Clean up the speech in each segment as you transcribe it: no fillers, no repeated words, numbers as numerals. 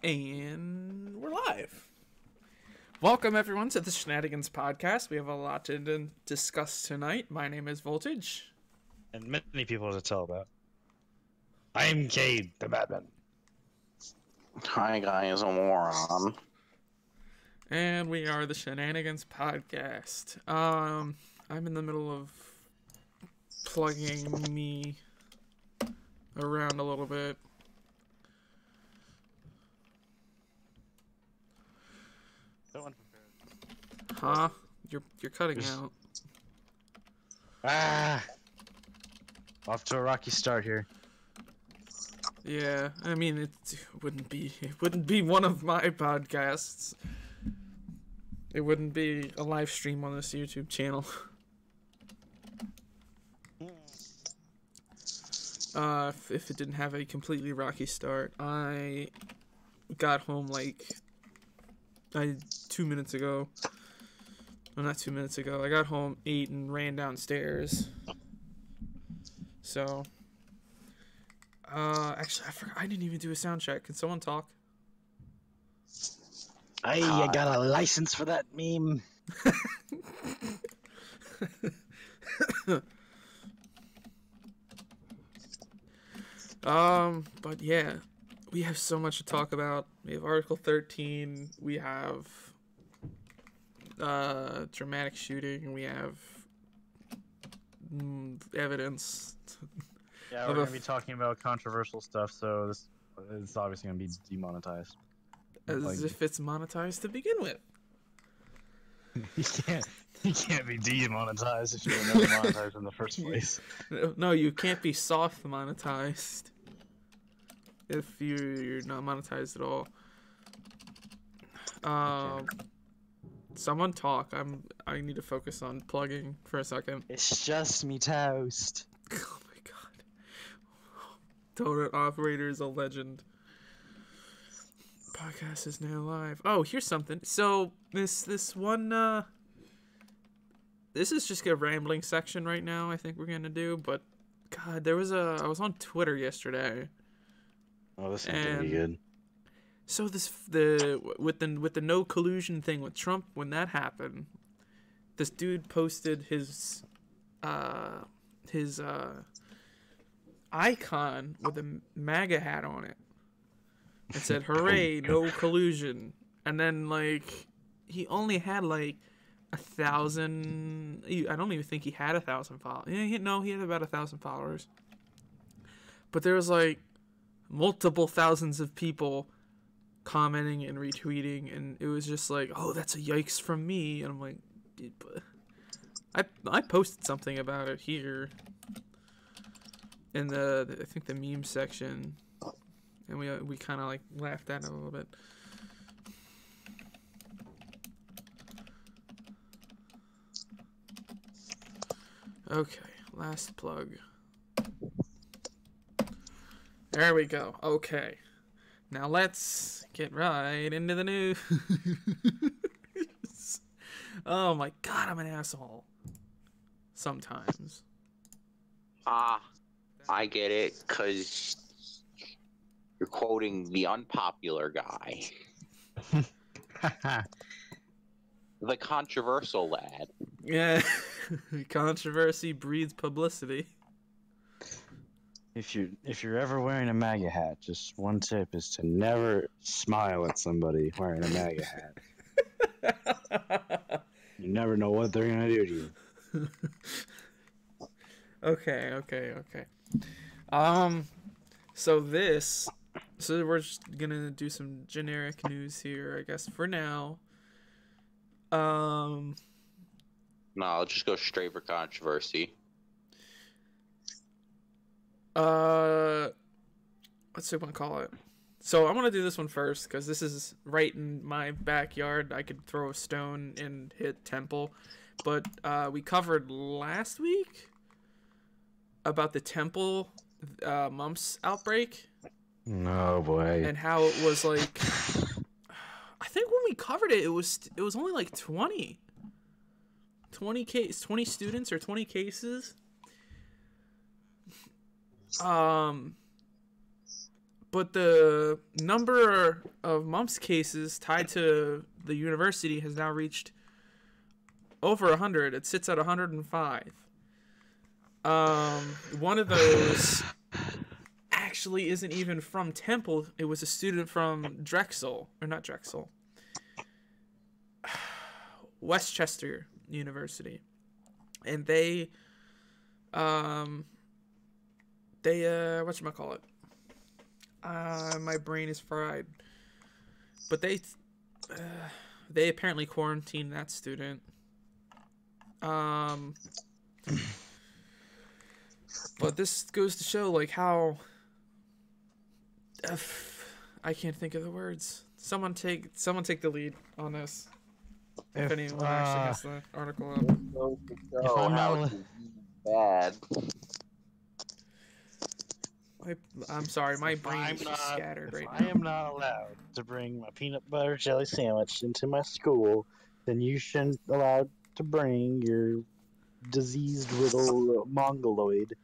And we're live. Welcome, everyone, to the Shenanigans podcast. We have a lot to discuss tonight. My name is Voltage. And many people to tell about. I'm Cade, the Batman. Hi guys, I'm Moron. And we are the Shenanigans podcast. I'm in the middle of plugging me around a little bit. Huh? You're cutting out. Off to a rocky start here. Yeah, I mean it wouldn't be one of my podcasts. It wouldn't be a live stream on this YouTube channel. If it didn't have a completely rocky start. I got home like 2 minutes ago. Well, not 2 minutes ago. I got home, ate, and ran downstairs. So, actually, I forgot. I didn't even do a sound check. Can someone talk? I got a license for that meme. But yeah, we have so much to talk about. We have Article 13. We have dramatic shooting. We have evidence. Yeah, we're gonna be talking about controversial stuff, so this is obviously gonna be demonetized. As if it's monetized to begin with. You can't be demonetized if you were never monetized in the first place. No, you can't be soft monetized if you're not monetized at all. Someone talk. I need to focus on plugging for a second. It's just me toast. Oh my god. Donut operator is a legend. Podcast is now live. Oh, here's something. So this one this is just a rambling section right now I think we're gonna do, but god, I was on Twitter yesterday. Oh, this is gonna be good. So with the no collusion thing with Trump, when that happened, this dude posted his icon with a MAGA hat on it. It said, "Hooray, no collusion." And then like he only had like 1,000. I don't even think he had 1,000 followers. Yeah, he had about 1,000 followers. But there was like multiple thousands of people commenting and retweeting, and it was just like, "Oh, that's a yikes from me." And I'm like, dude, but I posted something about it here in the I think the meme section, and we kind of like laughed at it a little bit. Okay, last plug. There we go. Okay. Now let's get right into the news. Oh my god, I'm an asshole. Sometimes. I get it, because you're quoting the unpopular guy. The controversial lad. Yeah. Controversy breeds publicity. If you're ever wearing a MAGA hat, just one tip is to never smile at somebody wearing a MAGA hat. You never know what they're gonna do to you. Okay. So we're just gonna do some generic news here, I guess, for now. No, I'll just go straight for controversy. What's it want to call it? So I'm gonna do this one first because this is right in my backyard. I could throw a stone and hit Temple, but we covered last week about the Temple mumps outbreak. Oh boy! And how it was like, I think when we covered it, it was only like 20 students or 20 cases. but the number of mumps cases tied to the university has now reached over 100. It sits at 105. One of those actually isn't even from Temple. It was a student from Drexel, or not Drexel, Westchester University, and they whatchamacallit, my brain is fried, but they apparently quarantined that student. But this goes to show, like, how I can't think of the words. Someone take the lead on this. If anyone actually has the article up. If I'm not bad. I'm sorry, my brain is just scattered right now. I am not allowed to bring my peanut butter jelly sandwich into my school, then you shouldn't allowed to bring your diseased little mongoloid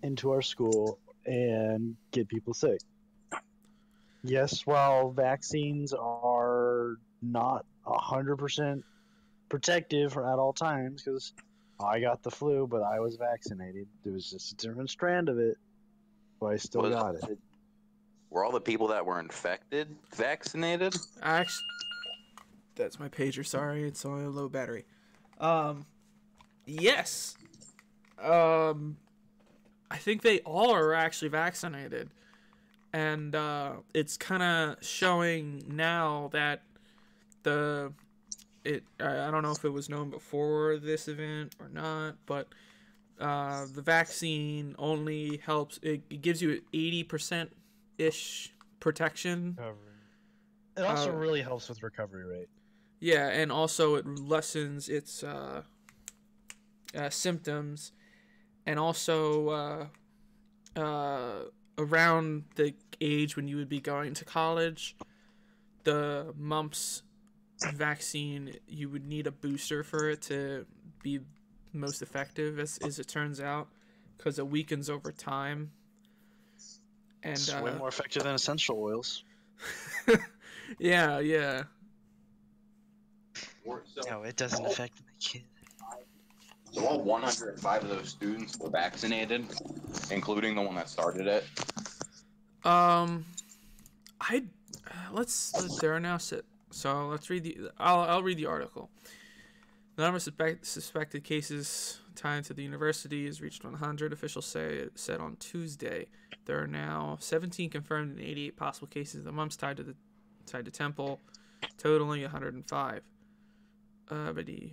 into our school and get people sick. Yes, while vaccines are not 100% protective at all times, because I got the flu, but I was vaccinated. It was just a different strand of it, but I still got it. Were all the people that were infected vaccinated? Actually, that's my pager. Sorry, it's only a low battery. Yes. I think they all are actually vaccinated, and it's kind of showing now that I don't know if it was known before this event or not, but the vaccine only helps. It gives you 80% ish protection. It also really helps with recovery rate. Yeah, and also it lessens its symptoms, and also around the age when you would be going to college, the mumps vaccine, you would need a booster for it to be most effective, as it turns out, because it weakens over time. And It's way more effective than essential oils. yeah. No, it doesn't affect my kid. So all 105 of those students were vaccinated, including the one that started it. There are now so let's read I'll read the article. The number of suspected cases tied to the university has reached 100. Officials said on Tuesday. There are now 17 confirmed and 88 possible cases of the mumps tied to Temple, totaling 105. The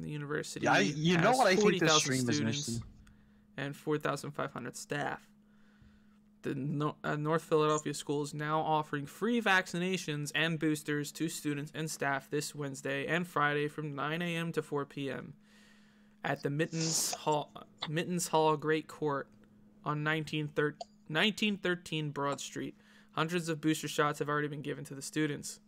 university has what I think 40,000 this stream is students missing? and 4,500 staff. The North Philadelphia school is now offering free vaccinations and boosters to students and staff this Wednesday and Friday from 9 a.m. to 4 p.m. at the Mittens Hall Great Court on 1913 Broad Street. Hundreds of booster shots have already been given to the students.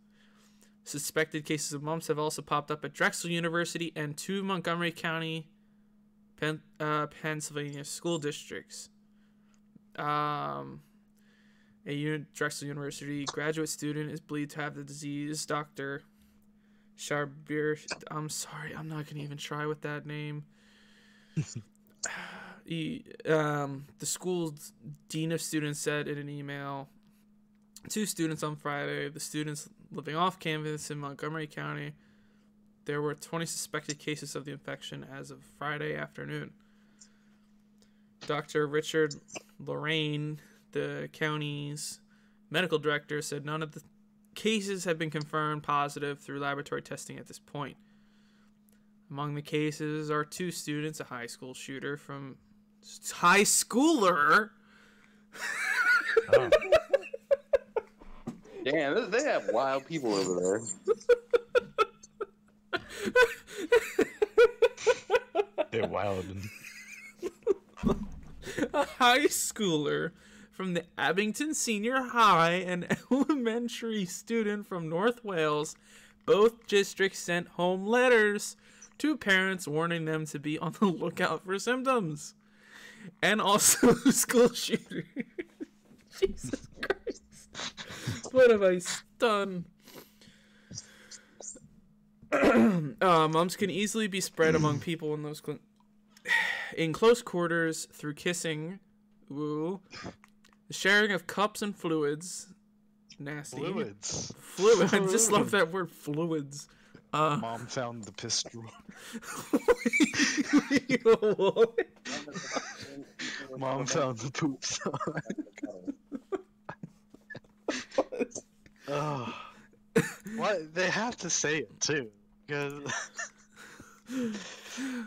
Suspected cases of mumps have also popped up at Drexel University and 2 Montgomery County, Pennsylvania school districts. A Drexel University graduate student is believed to have the disease. Dr. Sharbir, I'm sorry, I'm not going to even try with that name. The school's dean of students said in an email to students on Friday, the students living off campus in Montgomery County, there were 20 suspected cases of the infection as of Friday afternoon. Dr. Richard Lorraine, the county's medical director, said none of the cases have been confirmed positive through laboratory testing at this point. Among the cases are 2 students, a high school shooter from high schooler. Oh. Damn, they have wild people over there. They're wild. A high schooler from the Abington Senior High and elementary student from North Wales. Both districts sent home letters to parents warning them to be on the lookout for symptoms. and also school shooter. Jesus Christ. What have I done? Mumps can easily be spread among people in close quarters through kissing, the sharing of cups and fluids. Nasty. Fluids. I just love that word, fluids. Mom found the pistol. Mom found the poop sign. Oh. What? They have to say it too, because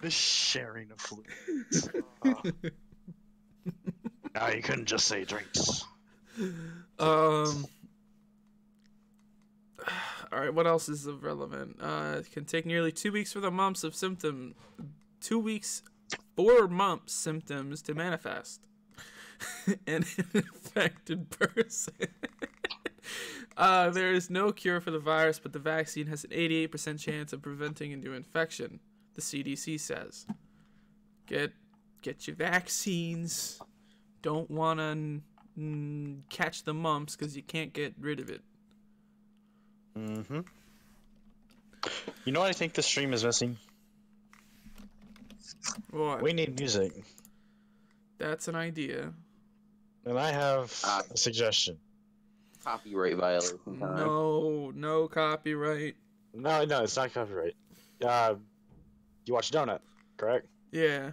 the sharing of fluids. Now you couldn't just say drinks. Alright, what else is relevant? It can take nearly 2 weeks for the mumps of symptom. 2 weeks for mumps symptoms to manifest. An infected person. There is no cure for the virus, but the vaccine has an 88% chance of preventing a new infection, the CDC says. Get your vaccines. Don't want to catch the mumps because you can't get rid of it. Mm-hmm. You know what I think this stream is missing? What? We need music. That's an idea. And I have a suggestion. Copyright violation. No copyright. No, it's not copyright. You watch Donut, correct? Yeah.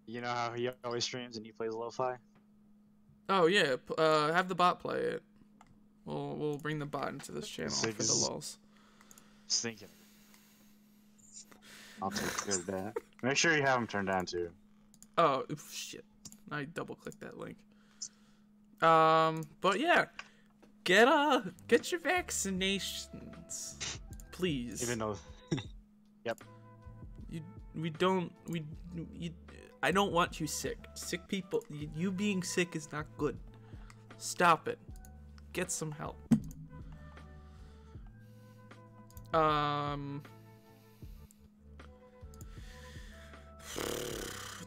You know how he always streams and he plays lo-fi? Oh yeah. Have the bot play it. We'll bring the bot into this channel for the lulz. Just thinking. I'll take care of that. Make sure you have them turned down too. Oh shit! I double clicked that link. But yeah, get your vaccinations, please. Even though, yep. I don't want you sick. Sick people, you being sick is not good. Stop it. Get some help.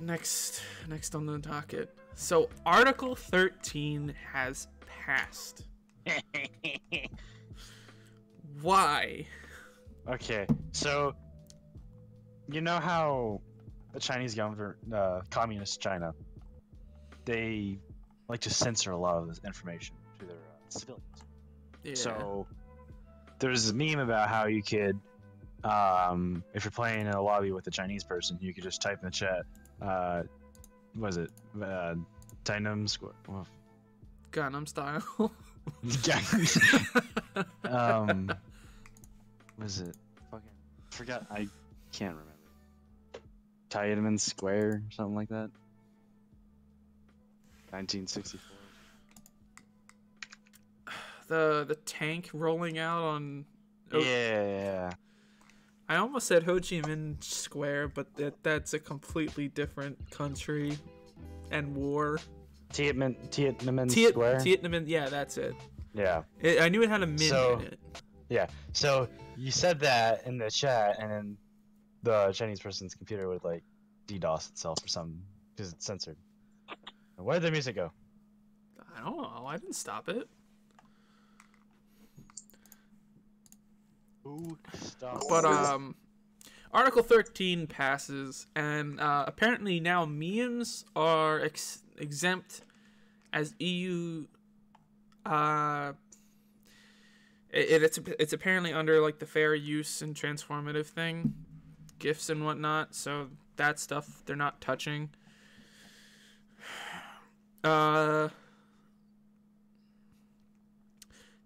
Next on the docket. So Article 13 has passed. Why? Okay, so you know how the Chinese government, communist China, they like to censor a lot of this information to their civilians. Yeah. So there's a meme about how you could, if you're playing in a lobby with a Chinese person, you could just type in the chat, what is it, Dynam Square? Gangnam Style. What is it? Fucking forgot. I can't remember. Tiananmen Square or something like that. 1964. The tank rolling out on. Yeah. I almost said Ho Chi Minh Square, but that's a completely different country and war. Tiananmen Square. Tiananmen, yeah, that's it. Yeah. I knew it had a min in it. Yeah. So you said that in the chat, and then the Chinese person's computer would like DDoS itself or something because it's censored. Where did the music go? I don't know. I didn't stop it. Who stopped? But Article 13 passes, and apparently now memes are exempt as EU. It's apparently under like the fair use and transformative thing, GIFs and whatnot. So that stuff they're not touching. The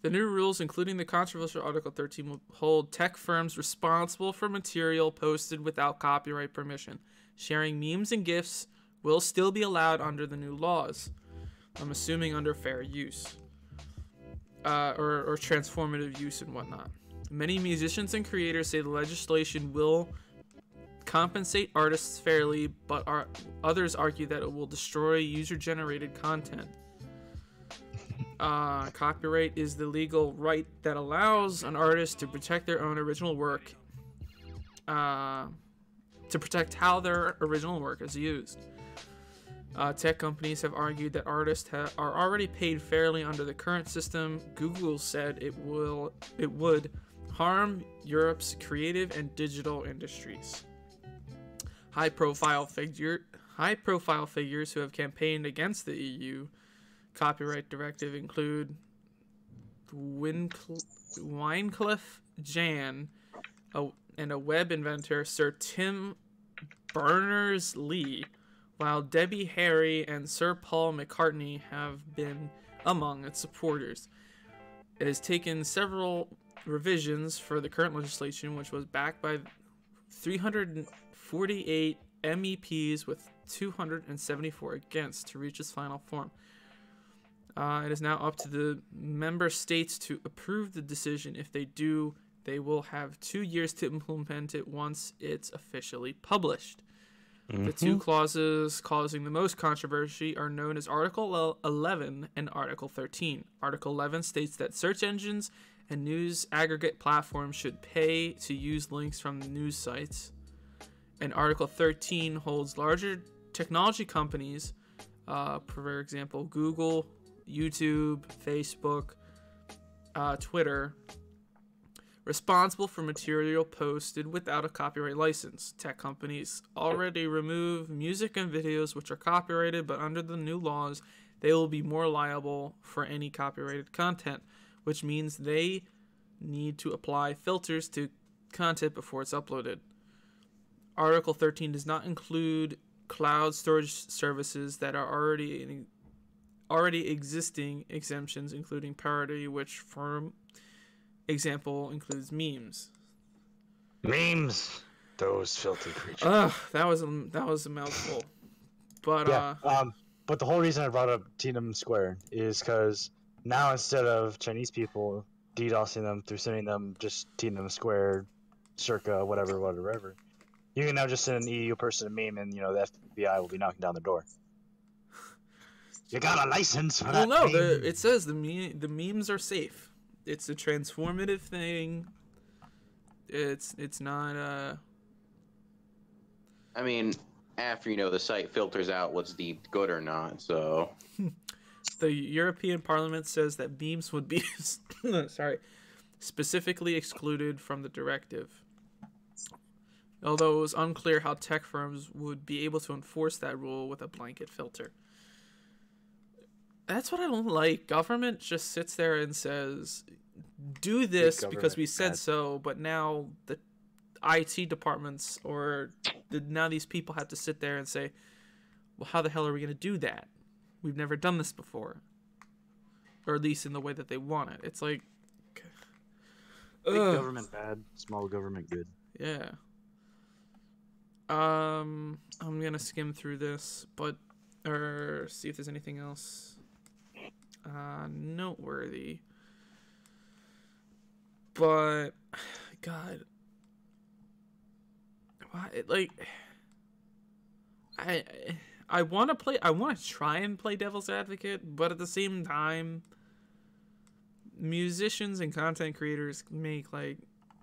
new rules, including the controversial Article 13, will hold tech firms responsible for material posted without copyright permission. Sharing memes and GIFs will still be allowed under the new laws. I'm assuming under fair use. Or transformative use and whatnot. Many musicians and creators say the legislation will compensate artists fairly, but others argue that it will destroy user-generated content. Copyright is the legal right that allows an artist to protect their own original work, to protect how their original work is used. Tech companies have argued that artists are already paid fairly under the current system. Google said it would harm Europe's creative and digital industries. High-profile figures who have campaigned against the EU copyright directive include Wycliffe Jan and a web inventor, Sir Tim Berners-Lee, while Debbie Harry and Sir Paul McCartney have been among its supporters. It has taken several revisions for the current legislation, which was backed by 348 MEPs with 274 against, to reach its final form. It is now up to the member states to approve the decision. If they do, they will have 2 years to implement it once it's officially published. The two clauses causing the most controversy are known as Article 11 and Article 13. Article 11 states that search engines and news aggregate platforms should pay to use links from news sites. And Article 13 holds larger technology companies, for example, Google, YouTube, Facebook, Twitter, responsible for material posted without a copyright license. Tech companies already remove music and videos which are copyrighted, but under the new laws, they will be more liable for any copyrighted content, which means they need to apply filters to content before it's uploaded. Article 13 does not include cloud storage services that are already existing exemptions, including parody, which, for example, includes memes. Memes, those filthy creatures. Ugh, that was a mouthful. But but the whole reason I brought up Tiananmen Square is because now instead of Chinese people DDoSing them through sending them just Tiananmen Square, circa whatever, you can now just send an EU person a meme, and the FBI will be knocking down the door. You got a license for that? Well, no, it says the memes are safe. It's a transformative thing. It's not I mean, after the site filters out what's deemed good or not, so. The European Parliament says that memes would be specifically excluded from the directive. Although it was unclear how tech firms would be able to enforce that rule with a blanket filter. That's what I don't like. Government just sits there and says, do this because we said so, but now the IT departments now these people have to sit there and say, well, how the hell are we going to do that? We've never done this before. Or at least in the way that they want it. It's like... Big government bad, small government good. Yeah. I'm going to skim through this, or see if there's anything else noteworthy. But God, I want to try and play devil's advocate, but at the same time, musicians and content creators make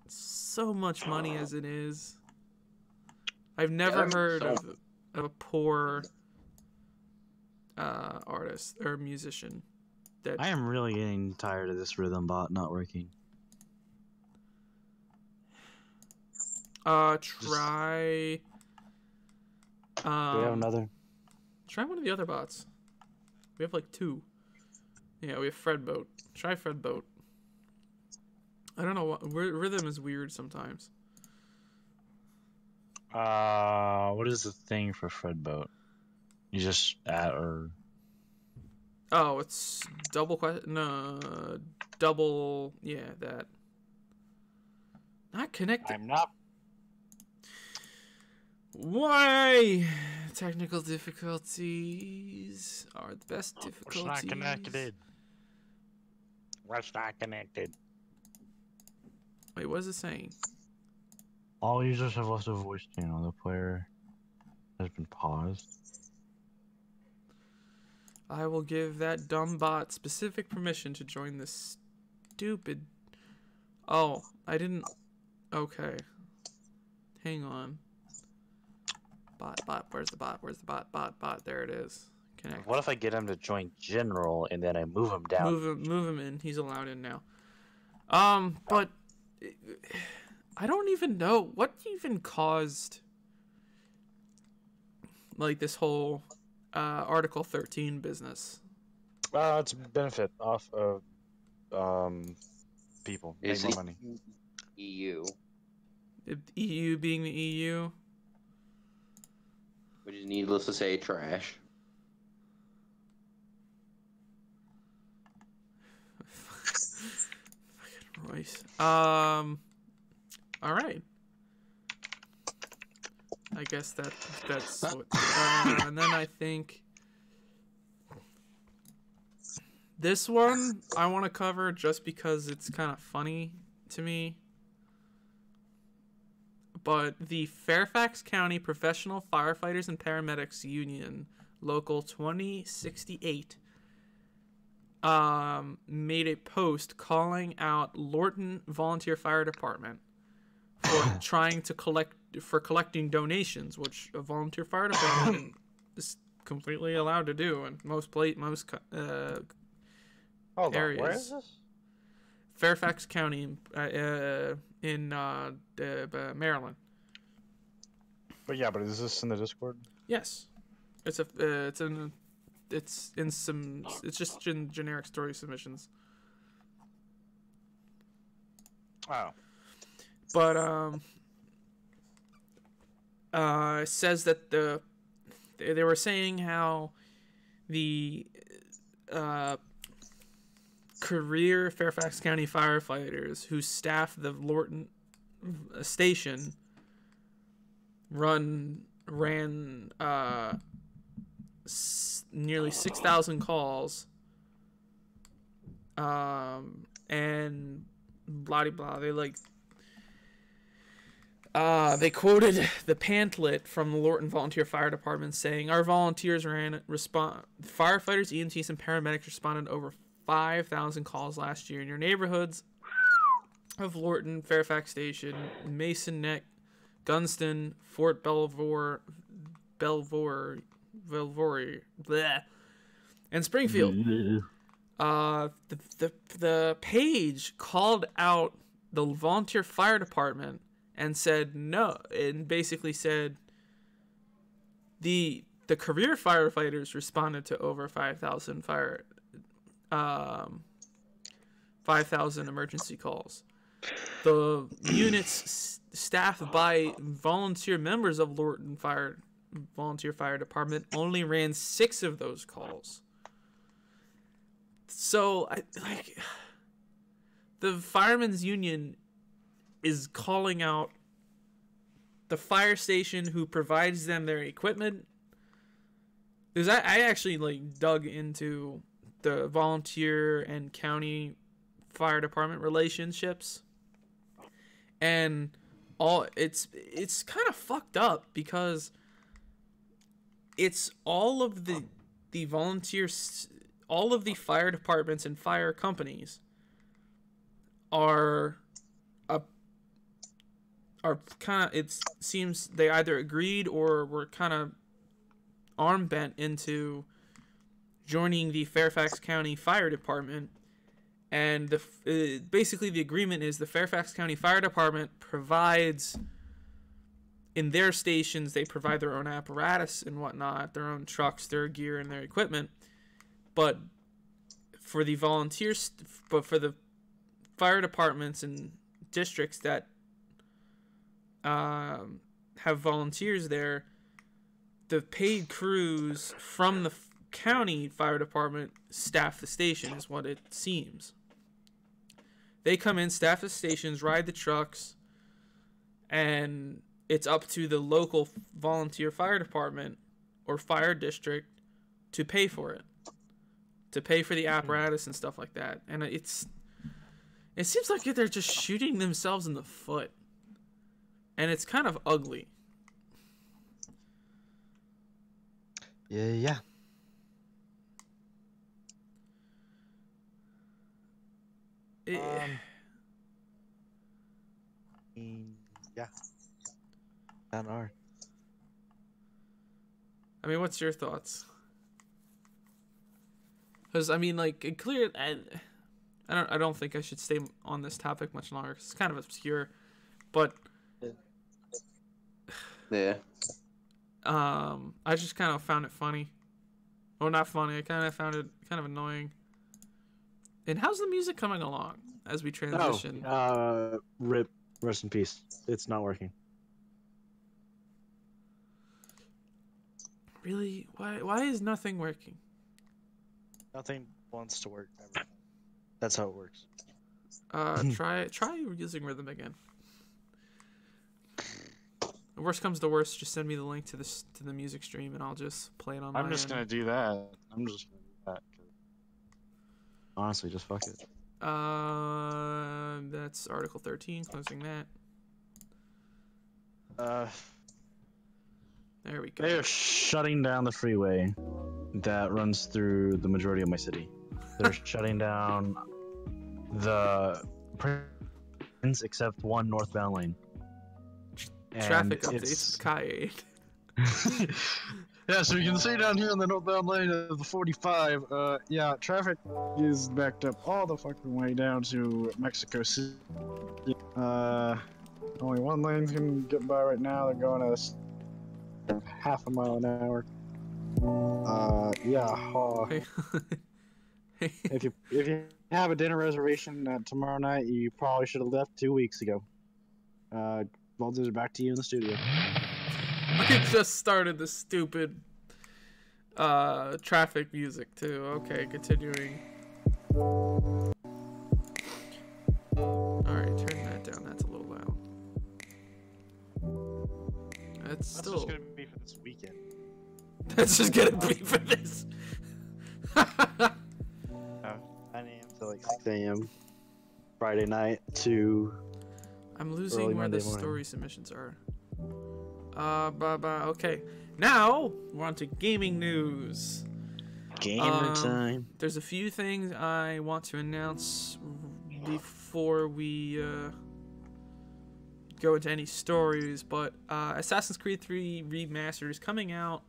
so much money as it is. I've never heard of a poor artist or musician. I am really getting tired of this rhythm bot not working. Try. Do we have another? Try one of the other bots. We have 2. Yeah, we have Fredboat. Try Fredboat. I don't know what rhythm is weird sometimes. What is the thing for Fredboat? You just add or... Oh, it's double question. No, double. Yeah, that. Not connected. I'm not. Why? Technical difficulties are the best difficulties. It's not connected. What's not connected? Wait, what is it saying? All users have lost a voice channel. The player has been paused. I will give that dumb bot specific permission to join this stupid... Oh, I didn't... Okay. Hang on. Bot. Where's the bot? Where's the bot? Bot. There it is. Connect. What if I get him to join general and then I move him down? Move him in. He's allowed in now. But I don't even know what even caused like this whole Article 13 business. It's a benefit off of people. Make Is more it money. EU, The EU being the EU. which is needless to say trash. Fucking Royce. All right. I guess that's what, and then I think this one I want to cover just because it's kind of funny to me. But the Fairfax County Professional Firefighters and Paramedics Union, Local 2068, made a post calling out Lorton Volunteer Fire Department for collecting donations, which a volunteer fire department is completely allowed to do in most Hold on, areas. where is this? Fairfax County in Maryland. But is this in the Discord? Yes, it's just in generic story submissions. Oh. But it says that they were saying how the career Fairfax County firefighters who staff the Lorton station ran nearly 6,000 calls, and blah blah. They quoted the pamphlet from the Lorton Volunteer Fire Department saying, "Our volunteers firefighters, EMTs, and paramedics responded to over 5,000 calls last year in your neighborhoods of Lorton, Fairfax Station, Mason Neck, Gunston, Fort Belvoir, bleh, and Springfield." The page called out the volunteer fire department and said no, and basically said the career firefighters responded to over 5,000 5,000 emergency calls. The units staffed by volunteer members of Lorton Volunteer Fire Department only ran 6 of those calls. So, the Firemen's Union is calling out the fire station who provides them their equipment. Because I actually dug into the volunteer and county fire department relationships, and it's kind of fucked up because it's all of the volunteers, all of the fire departments and fire companies are kind of, it seems they either agreed or were kind of arm bent into joining the Fairfax County Fire Department. And basically the agreement is the Fairfax County Fire Department provides, in their stations, they provide their own apparatus and whatnot, their own trucks, their gear, and their equipment. But for the volunteers, but for the fire departments and districts that have volunteers there, the paid crews from the county fire department staff the station, is what it seems. They come in, staff the stations, ride the trucks, and it's up to the local volunteer fire department or fire district to pay for it, to pay for the apparatus and stuff like that. And it seems like they're just shooting themselves in the foot, and it's kind of ugly. Yeah. Yeah. Kind of hard. I mean, what's your thoughts? Because I mean, like, it clear. I don't think I should stay on this topic much longer. 'Cause it's kind of obscure, but Yeah. I just kind of found it funny. Well, not funny. I kind of found it kind of annoying. And how's the music coming along as we transition? Rip, rest in peace. It's not working. Really? Why is nothing working? Nothing wants to work. That's how it works. Try using Rhythm again. The worst comes to worst, just send me the link to the music stream and I'll just play it on my I'm just end. gonna do that. I'm just gonna do that. Honestly, just fuck it. That's Article 13, closing that. There we go. They are shutting down the freeway that runs through the majority of my city. They're shutting down the Prince except one northbound lane. And Traffic updates, Kai 8. Yeah, so you can see down here on the northbound lane of the 45, yeah, traffic is backed up all the fucking way down to Mexico City. Only one lane can get by right now. They're going at half a mile an hour. If you have a dinner reservation tomorrow night, you probably should have left 2 weeks ago. Voltage, back to you in the studio. I just started the stupid traffic music too. Okay, continuing. Alright, turn that down. That's a little loud. That's still. just gonna be for this weekend. That's just gonna be for this. 9 a.m. to like 6 a.m. Friday night to. I'm losing Early where Monday the morning. story submissions are. Okay. Now, we're on to gaming news. Gamer time. There's a few things I want to announce before we go into any stories, but Assassin's Creed 3 Remastered is coming out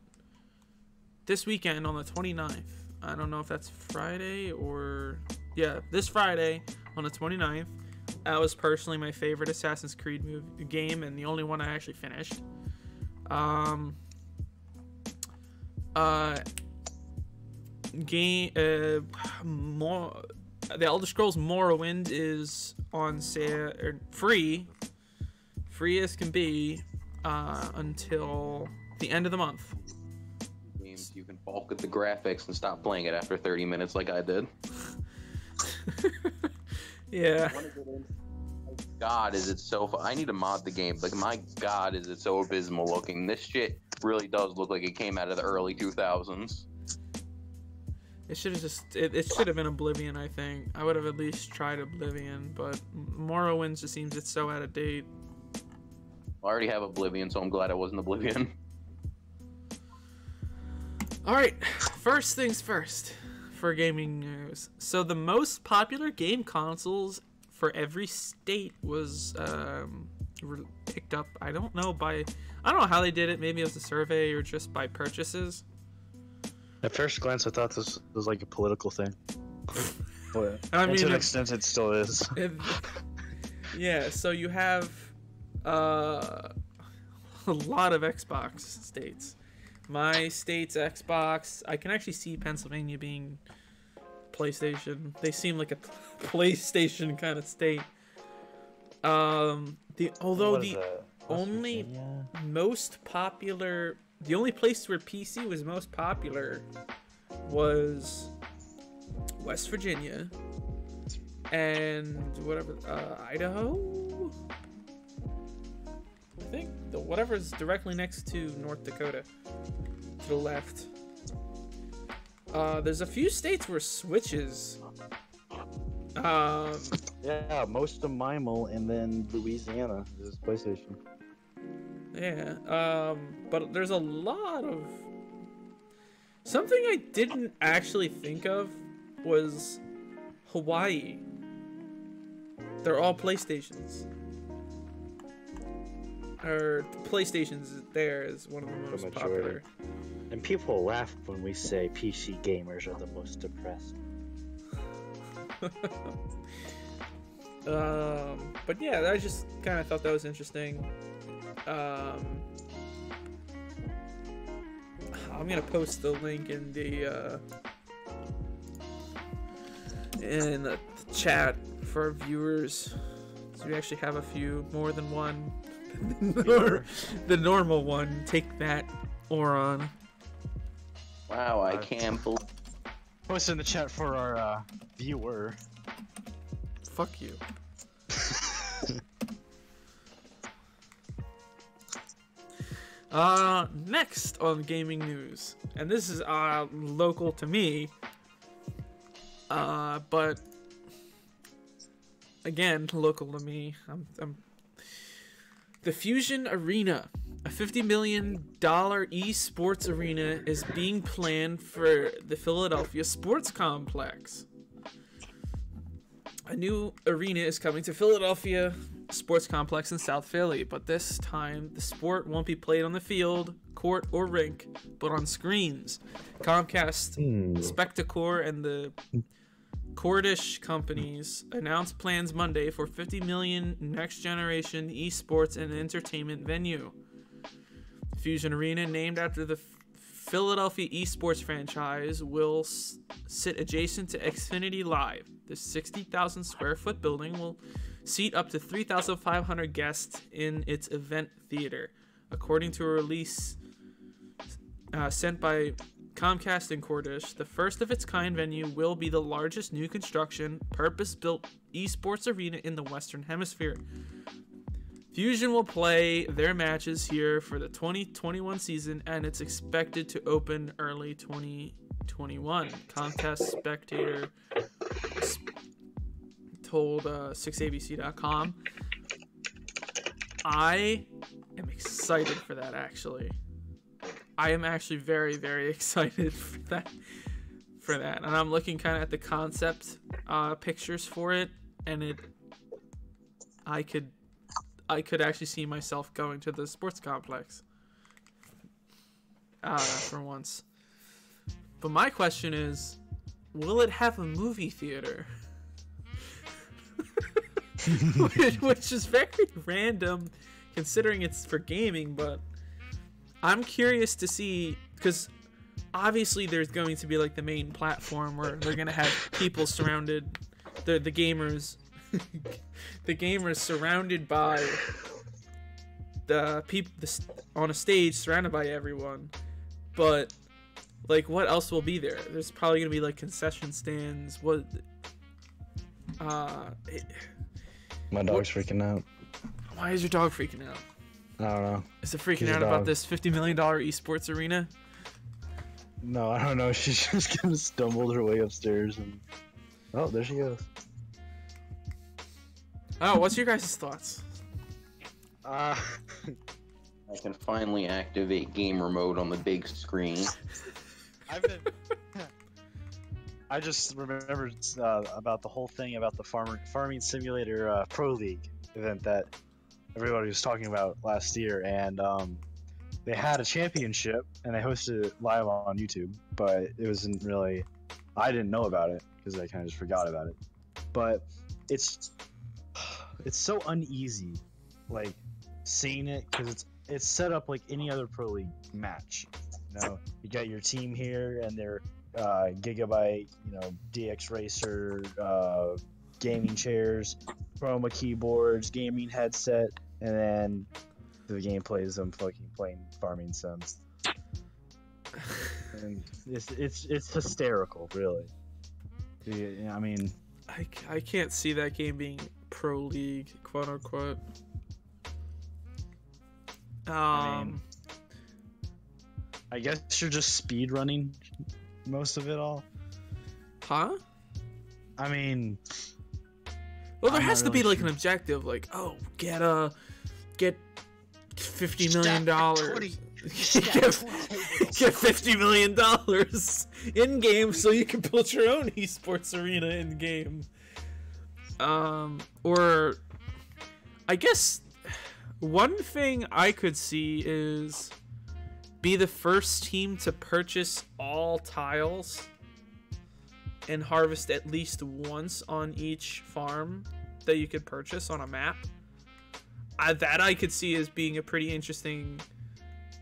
this weekend on the 29th. I don't know if that's Friday or... Yeah, this Friday on the 29th. That was personally my favorite Assassin's Creed game and the only one I actually finished. The Elder Scrolls Morrowind is on sale, or free as can be, until the end of the month. Games you can balk at the graphics and stop playing it after 30 minutes like I did. Yeah. God, is it so I need to mod the game. Like, my God, is it so abysmal looking. This shit really does look like it came out of the early 2000s. It should have it should have been Oblivion, I think. I would have at least tried Oblivion, but Morrowind just seems it's so out of date. I already have Oblivion, so I'm glad it wasn't Oblivion. Alright, first things first for gaming news. So the most popular game consoles for every state was picked up. I don't know how they did it. Maybe it was a survey or just by purchases. At first glance, I thought this was like a political thing. But I mean, to an extent, it still is. Yeah, so you have a lot of Xbox states. My state's Xbox. I can actually see Pennsylvania being PlayStation. They seem like a PlayStation kind of state. The only place where PC was most popular was West Virginia and whatever, Idaho. I think whatever's directly next to North Dakota, to the left. There's a few states where Switches. Yeah, most of Mimel and then Louisiana is PlayStation. Yeah, but there's a lot of... Something I didn't actually think of was Hawaii. They're all PlayStations. Or PlayStations there is one of the most popular. And people laugh when we say PC gamers are the most depressed. But yeah, I just kind of thought that was interesting. I'm gonna post the link in the chat for our viewers. So we actually have a few more than one. The normal one. Take that, Oron. Wow, I can't believe. Post in the chat for our viewer. Fuck you. Next on gaming news, and this is local to me, but again local to me. The Fusion Arena, a $50 million esports arena, is being planned for the Philadelphia Sports Complex. A new arena is coming to Philadelphia Sports Complex in South Philly, but this time the sport won't be played on the field, court, or rink, but on screens. Comcast, Spectacor, and the Cordish companies announced plans Monday for $50 million next-generation esports and entertainment venue. Fusion Arena, named after the Philadelphia esports franchise, will sit adjacent to Xfinity Live. The 60,000 square foot building will seat up to 3,500 guests in its event theater, according to a release sent by Comcast and Cordish. The first of its kind venue will be the largest new construction, purpose-built esports arena in the Western Hemisphere. Fusion will play their matches here for the 2021 season, and it's expected to open early 2021. Comcast Spectator told 6abc.com. I am excited for that, actually. I am actually very, very excited for that. And I'm looking kind of at the concept pictures for it, and I could actually see myself going to the sports complex for once. But my question is, will it have a movie theater? Which is very random considering it's for gaming, but I'm curious to see, because obviously there's going to be like the main platform where they're going to have people surrounded, the gamers the gamers surrounded by the people on a stage, surrounded by everyone. But like, what else will be there? There's probably gonna be like concession stands. My dog's freaking out. Why is your dog freaking out? I don't know. Is it freaking out about this $50 million esports arena? No, I don't know. She's just kind of stumbled her way upstairs and... Oh, there she goes. Oh, what's your guys' thoughts? I can finally activate gamer mode on the big screen. I just remembered about the whole thing about the Farming Simulator Pro League event that everybody was talking about last year, and they had a championship and they hosted it live on YouTube, but it wasn't really, I didn't know about it because I kind of just forgot about it. But it's so uneasy, like seeing it, because it's set up like any other Pro League match. You know, you got your team here and they're Gigabyte, DX Racer, gaming chairs, Chroma keyboards, gaming headset, and then the gameplay is them fucking playing Farming Sims. And it's hysterical, really. I mean, I can't see that game being Pro League, quote unquote. I guess you're just speed running most of it all. Huh? I mean, well, there has to be like an objective, like, oh, get $50 million. Get $50 million in game so you can build your own esports arena in game. Or I guess one thing I could see is be the first team to purchase all tiles and harvest at least once on each farm that you could purchase on a map. That I could see as being a pretty interesting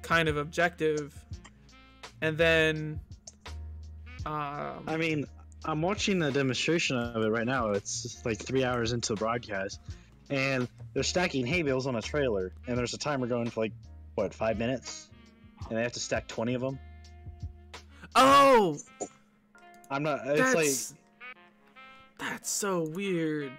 kind of objective. And then I mean, I'm watching a demonstration of it right now. It's just like 3 hours into the broadcast, and they're stacking hay bales on a trailer, and there's a timer going for like, what, 5 minutes? And they have to stack 20 of them? oh, I'm not, it's like, that's so weird.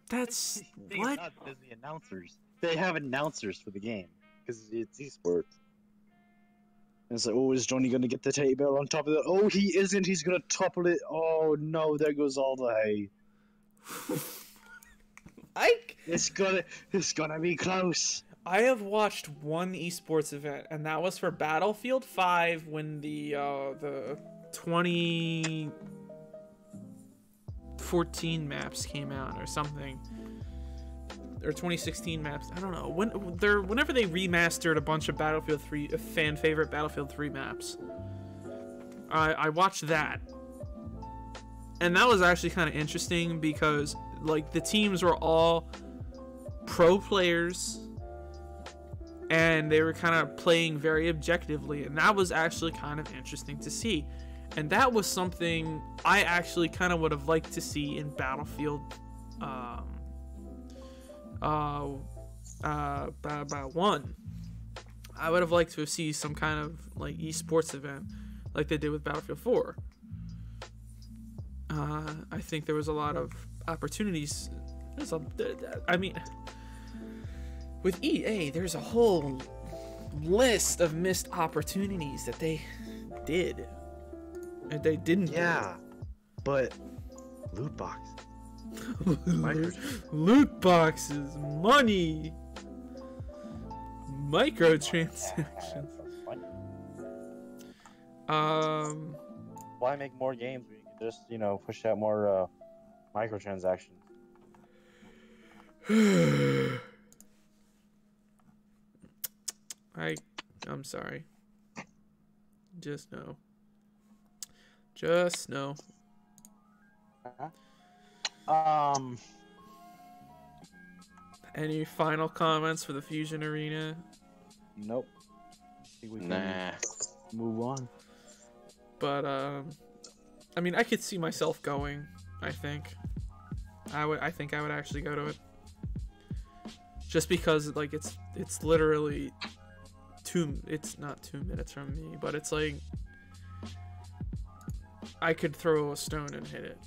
That's what? not busy announcers. They have announcers for the game, because it's esports. And it's like, oh, is Johnny gonna get the hay bale on top of it? Oh, he isn't, he's gonna topple it. Oh no, there goes all the hay. It's gonna be close. I have watched one esports event, and that was for Battlefield 5 when the 2014 maps came out or something, or 2016 maps. I don't know whenever they remastered a bunch of Battlefield 3 fan favorite Battlefield 3 maps. I watched that, and that was actually kind of interesting because like the teams were all pro players. And they were kind of playing very objectively, and that was actually kind of interesting to see. And that was something I actually kind of would have liked to see in Battlefield 1. I would have liked to have seen some kind of like esports event like they did with Battlefield 4. I think there was a lot of opportunities. I mean, with EA, there's a whole list of missed opportunities that they did. And they didn't Yeah, but loot box. do. Loot boxes, money, microtransactions. Why make more games when you can just, push out more microtransactions? I'm sorry. Just no. Just no. Any final comments for the Fusion Arena? Nope. I think we can Nah. move on. But I mean, I could see myself going. I think I think I would actually go to it. Just because like it's literally it's not 2 minutes from me, but it's like I could throw a stone and hit it.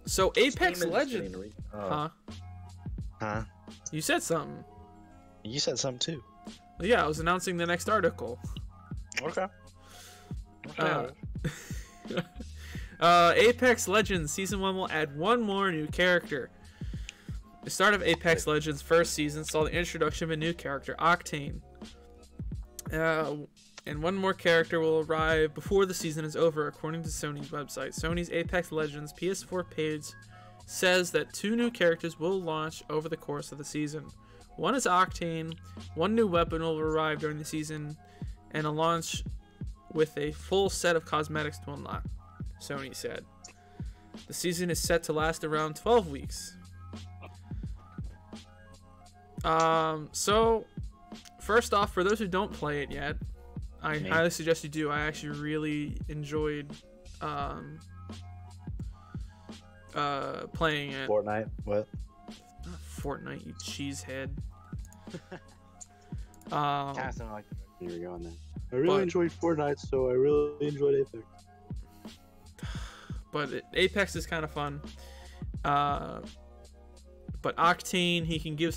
So Apex Legends, huh? You said something. You said something too. Well, yeah, I was announcing the next article. Okay. Apex Legends Season 1 will add one more new character. The start of Apex Legends' first season saw the introduction of a new character, Octane. And one more character will arrive before the season is over, according to Sony's website. Sony's Apex Legends PS4 page says that 2 new characters will launch over the course of the season. One is Octane, one new weapon will arrive during the season, and a launch with a full set of cosmetics to unlock, Sony said. The season is set to last around 12 weeks. So, first off, for those who don't play it yet, I highly suggest you do. I actually really enjoyed playing it. Fortnite? What? Fortnite, you cheesehead. Cast don't like the way you were going there. I really enjoyed Fortnite, so I really enjoyed Apex. But Apex is kind of fun. But Octane, he can give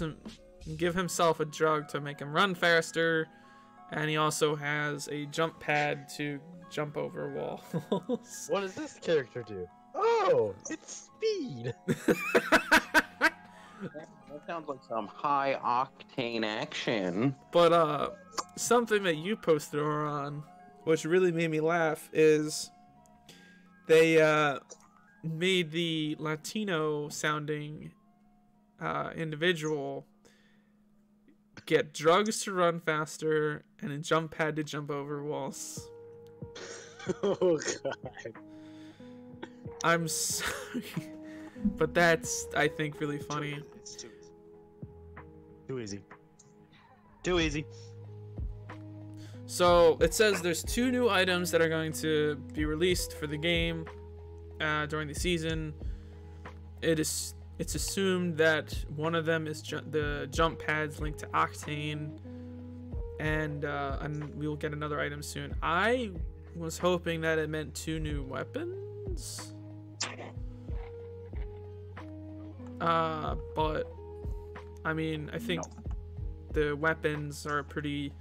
himself a drug to make him run faster, and he also has a jump pad to jump over walls. What does this character do? Oh, it's speed. That sounds like some high octane action. But something that you posted on, which really made me laugh, is they made the Latino sounding individual get drugs to run faster and a jump pad to jump over walls. Oh god. I'm sorry, but that's, I think, really funny. It's too easy. Too easy. So it says there's 2 new items that are going to be released for the game during the season. It's assumed that one of them is the jump pads linked to Octane, and we'll get another item soon. I was hoping that it meant 2 new weapons. But I mean, I think the weapons are pretty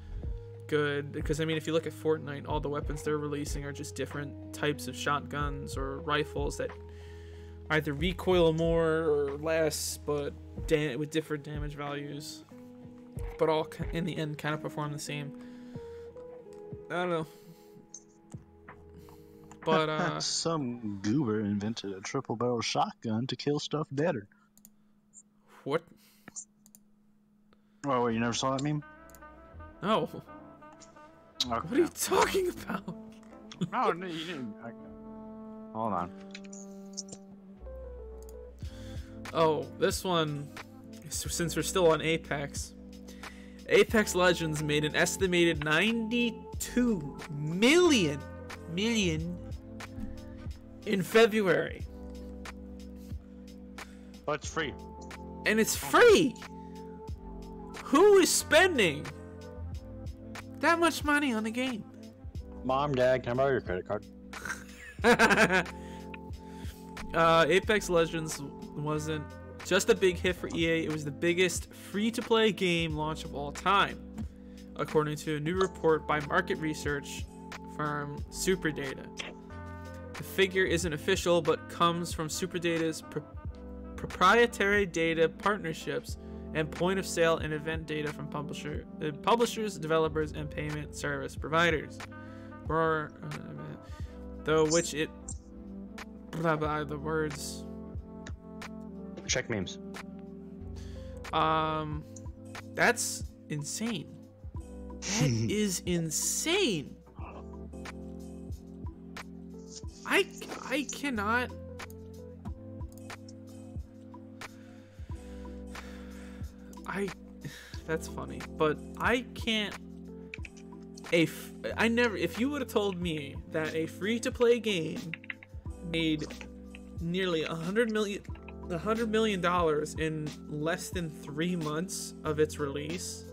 good, because I mean, if you look at Fortnite, all the weapons they're releasing are just different types of shotguns or rifles that either recoil more or less, but with different damage values, but all in the end kind of perform the same. I don't know, but some goober invented a triple barrel shotgun to kill stuff better. what? Oh, wait, you never saw that meme? No. Okay. What are you talking about? No, no, you didn't. Hold on. Oh, this one, since we're still on Apex Legends made an estimated 92 million in February. But it's free. And it's free. Who is spending that much money on the game? Mom, Dad, can I borrow your credit card? Apex Legends wasn't just a big hit for EA, it was the biggest free-to-play game launch of all time, according to a new report by market research firm SuperData. The figure isn't official, but comes from SuperData's proprietary data partnerships and point-of-sale and event data from publishers, developers, and payment service providers. Though which it... Blah, blah, the words... Check memes. That's insane. That is insane. I cannot. That's funny, but I can't. If you would have told me that a free-to-play game made nearly $100 million in less than 3 months of its release,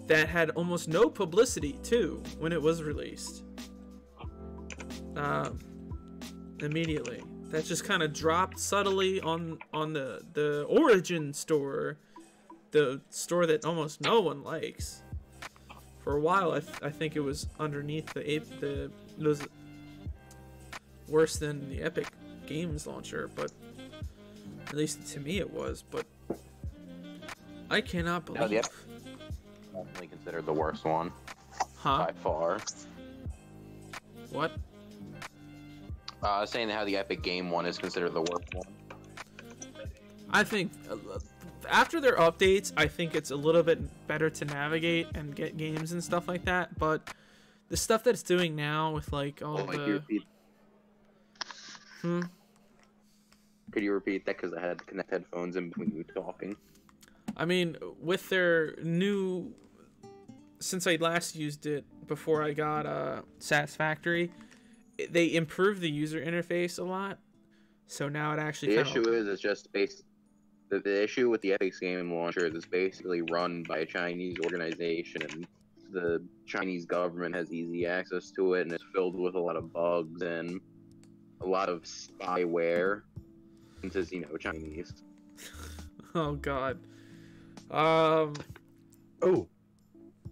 that had almost no publicity too when it was released, immediately, that just kind of dropped subtly on the Origin store, the store that almost no one likes. For a while, I think it was underneath it was worse than the Epic Games launcher, but at least to me it was. But I cannot believe. No, the Epic definitely considered the worst one by far. What? Saying how the Epic Game one is considered the worst one. I think after their updates, I think it's a little bit better to navigate and get games and stuff like that. But the stuff that it's doing now with like all the... Could you repeat that? Because I had to connect headphones in between you talking. I mean, with their new... Since I last used it before I got Satisfactory, they improved the user interface a lot. So now it actually... The issue is it's just based... The issue with the Epic Game Launcher is it's basically run by a Chinese organization, and the Chinese government has easy access to it, and it's filled with a lot of bugs and a lot of spyware. Since it's, Chinese. Oh, God. Oh,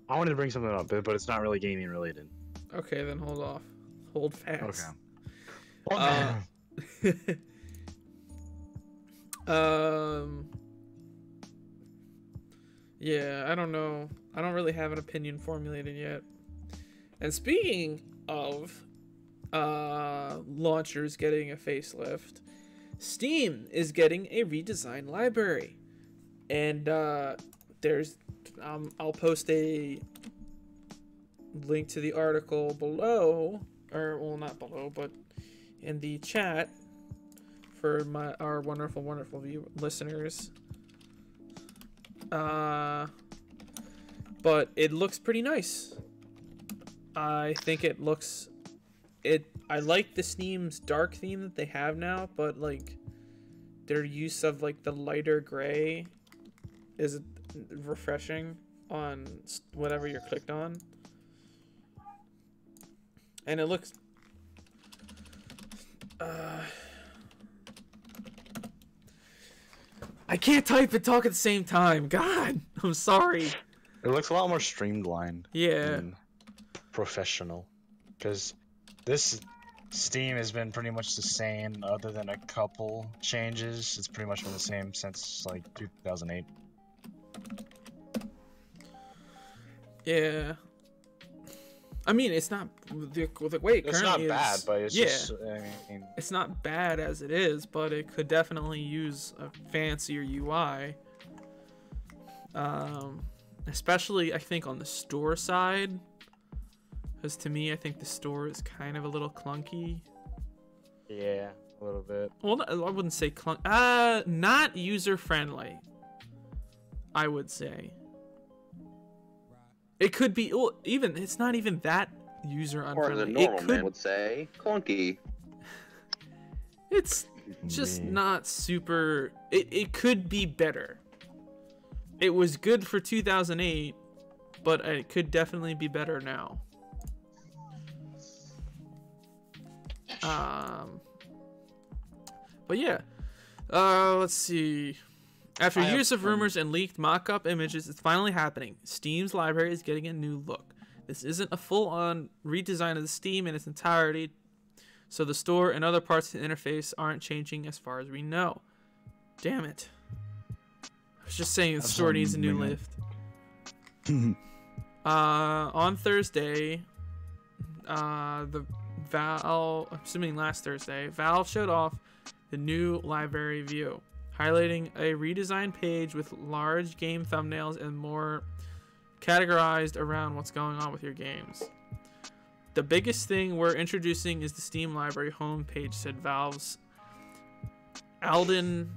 I wanted to bring something up, but it's not really gaming related. Okay, then hold off. Hold fast. Okay. Yeah, I don't know. I don't really have an opinion formulated yet. And speaking of launcher is getting a facelift. Steam is getting a redesigned library, and there's I'll post a link to the article below, or well, not below, but in the chat for our wonderful listeners. But it looks pretty nice. I think it looks I like the Steam's dark theme that they have now, but like their use of like the lighter gray is refreshing on whatever you're clicked on. And it looks I can't type and talk at the same time. God, I'm sorry. It looks a lot more streamlined. Yeah. And professional. Because this Steam has been pretty much the same, other than a couple changes. It's pretty much been the same since like 2008. Yeah. I mean, it's not the way it It's not currently bad, is. but it's Yeah. just. I mean, It's not bad as it is, but it could definitely use a fancier UI. Especially, I think, on the store side. Because to me, I think the store is kind of a little clunky. Yeah, a little bit. Well, I wouldn't say not user-friendly, I would say. It could be, well, even, it's not even that Or as a user-unfriendly. normal man would say, clunky. It's just not super, it could be better. It was good for 2008, but it could definitely be better now. But yeah, let's see. After years of rumors and leaked mock-up images, it's finally happening. Steam's library is getting a new look. This isn't a full-on redesign of the Steam in its entirety, so the store and other parts of the interface aren't changing as far as we know. Damn it. I was just saying the store needs a new lift. On Thursday, I'm assuming last Thursday, Valve showed off the new library view, highlighting a redesigned page with large game thumbnails and more categorized around what's going on with your games. The biggest thing we're introducing is the Steam library homepage, said Valve's Alden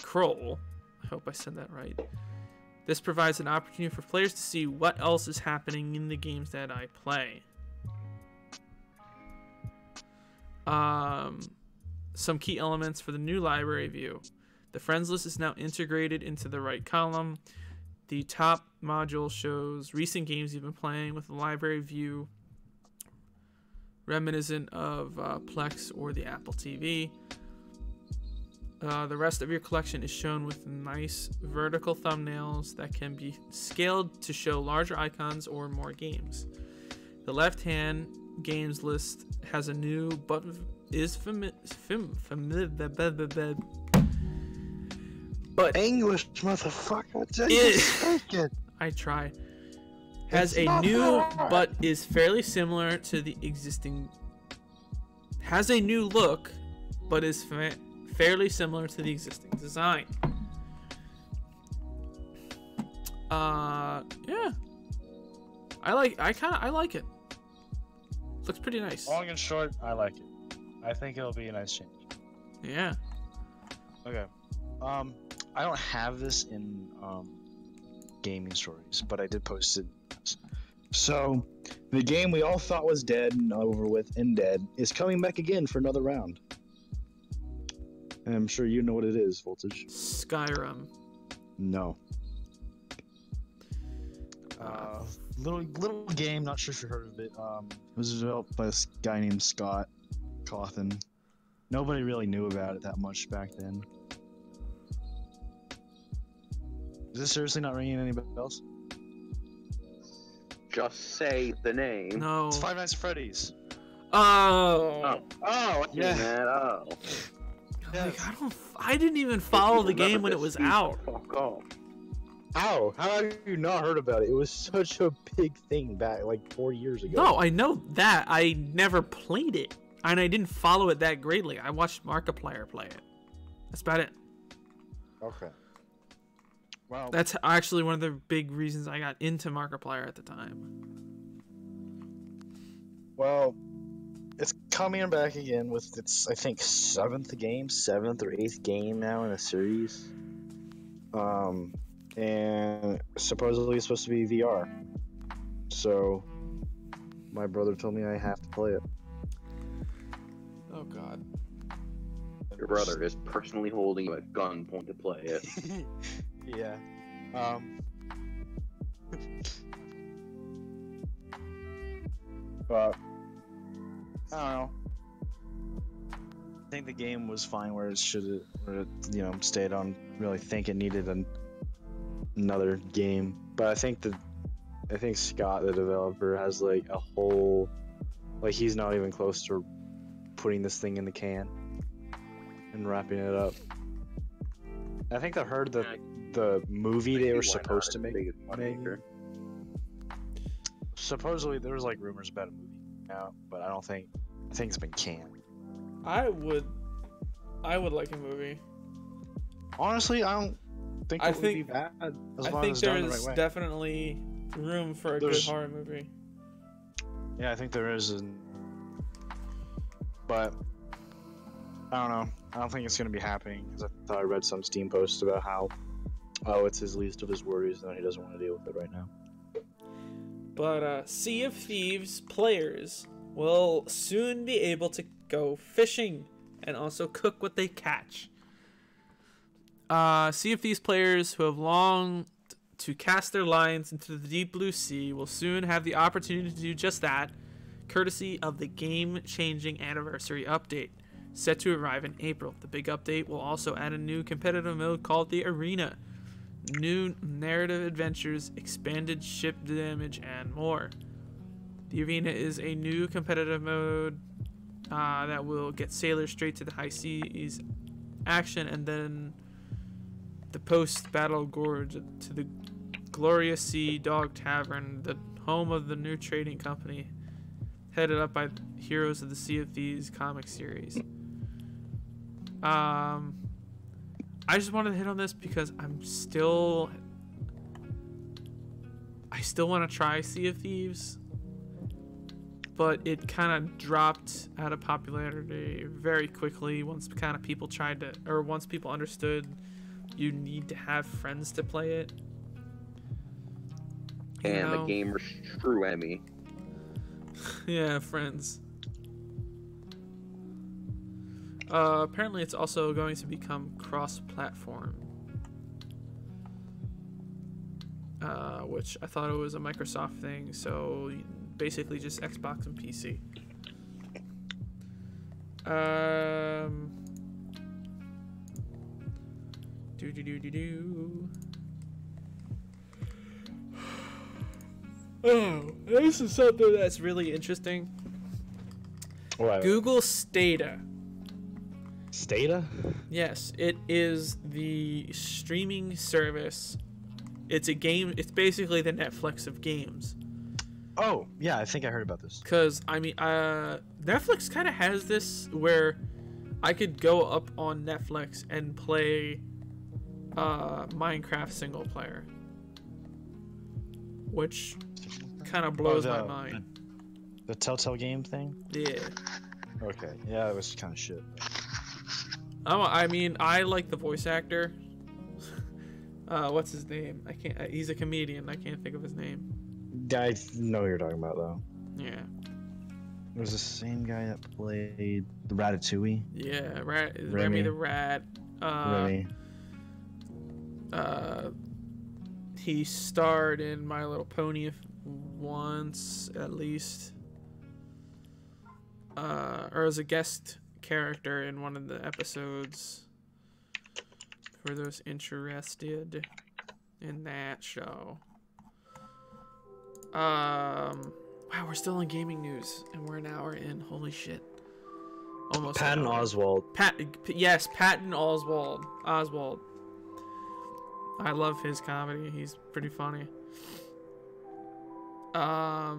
Kroll. I hope I said that right. This provides an opportunity for players to see what else is happening in the games that I play. Some key elements for the new library view. The friends list is now integrated into the right column. The top module shows recent games you've been playing with the library view reminiscent of Plex or the Apple TV. The rest of your collection is shown with nice vertical thumbnails that can be scaled to show larger icons or more games. The left-hand games list has a new but is familiar. But English, motherfucker. I try. Has a new but is fairly similar to the existing. Has a new look, but is fairly similar to the existing design. Yeah. I like it. Looks pretty nice. long and short, I like it. I think it'll be a nice change. Yeah. Okay. I don't have this in gaming stories, but I did post it. So, the game we all thought was dead and over with and dead is coming back again for another round. And I'm sure you know what it is, Voltage. Skyrim. No. Little game, not sure if you heard of it. It was developed by this guy named Scott Cawthon. Nobody really knew about it that much back then. Is this seriously not ringing anybody else? Just say the name. No. It's Five Nights at Freddy's. Oh. Yeah. Oh. Like, I didn't even follow the game when it was out. Fuck off. How have you not heard about it? It was such a big thing back like 4 years ago. No, I know that. I never played it. And I didn't follow it that greatly. I watched Markiplier play it. That's about it. Okay. Well, That's actually one of the big reasons I got into Markiplier at the time. Well, it's coming back again with its, I think, seventh or eighth game now in a series. And supposedly it's supposed to be VR. So, my brother told me I have to play it. Oh, God. Your brother is personally holding you at gunpoint to play it. Yeah. But I don't know. I think the game was fine where it should have, stayed on. Really think it needed another game, but I think Scott, the developer, has like a whole, like he's not even close to putting this thing in the can and wrapping it up. I think I heard the movie they were supposed to make. Supposedly there was like rumors about a movie now, but I think it's been canned. I would like a movie. Honestly, I don't think it would be bad. I think there's definitely room for a good horror movie. Yeah, I think there is, but I don't know. I don't think it's gonna be happening because I thought I read some Steam post about how, it's his least of his worries and he doesn't want to deal with it right now. But Sea of Thieves players will soon be able to go fishing and also cook what they catch. Sea of Thieves players who have longed to cast their lines into the deep blue sea will soon have the opportunity to do just that, courtesy of the game-changing anniversary update, set to arrive in April. The big update will also add a new competitive mode called the Arena, new narrative adventures, expanded ship damage, and more. The Arena is a new competitive mode that will get sailors straight to the high seas action, and then the post-battle gorge to the Glorious Sea Dog Tavern, the home of the new trading company, headed up by heroes of the Sea of Thieves comic series. I just wanted to hit on this because I still want to try Sea of Thieves, but it kind of dropped out of popularity very quickly once people understood you need to have friends to play it. And the gamer's true enemy. Yeah, friends. Apparently it's also going to become cross-platform. Which I thought it was a Microsoft thing, so basically just Xbox and PC. Oh, this is something that's really interesting. What? Google Stadia. Stadia? Yes, it is the streaming service. It's a game. It's basically the Netflix of games. Oh, yeah, I think I heard about this. Because, I mean, Netflix kind of has this where I could go up on Netflix and play Minecraft single player, which kind of blows my mind. The Telltale game thing? Yeah. Okay, yeah, it was kind of shit. I mean, I like the voice actor. What's his name? He's a comedian. I can't think of his name. I know who you're talking about, though. Yeah. It was the same guy that played the Ratatouille. Yeah, Remy the Rat. Remy. He starred in My Little Pony once, at least. Or as a guest character in one of the episodes. For those interested in that show. Wow, we're still in gaming news, and we're an hour in. Holy shit! Almost. Patton Oswalt. Yes, Patton Oswalt. I love his comedy. He's pretty funny. But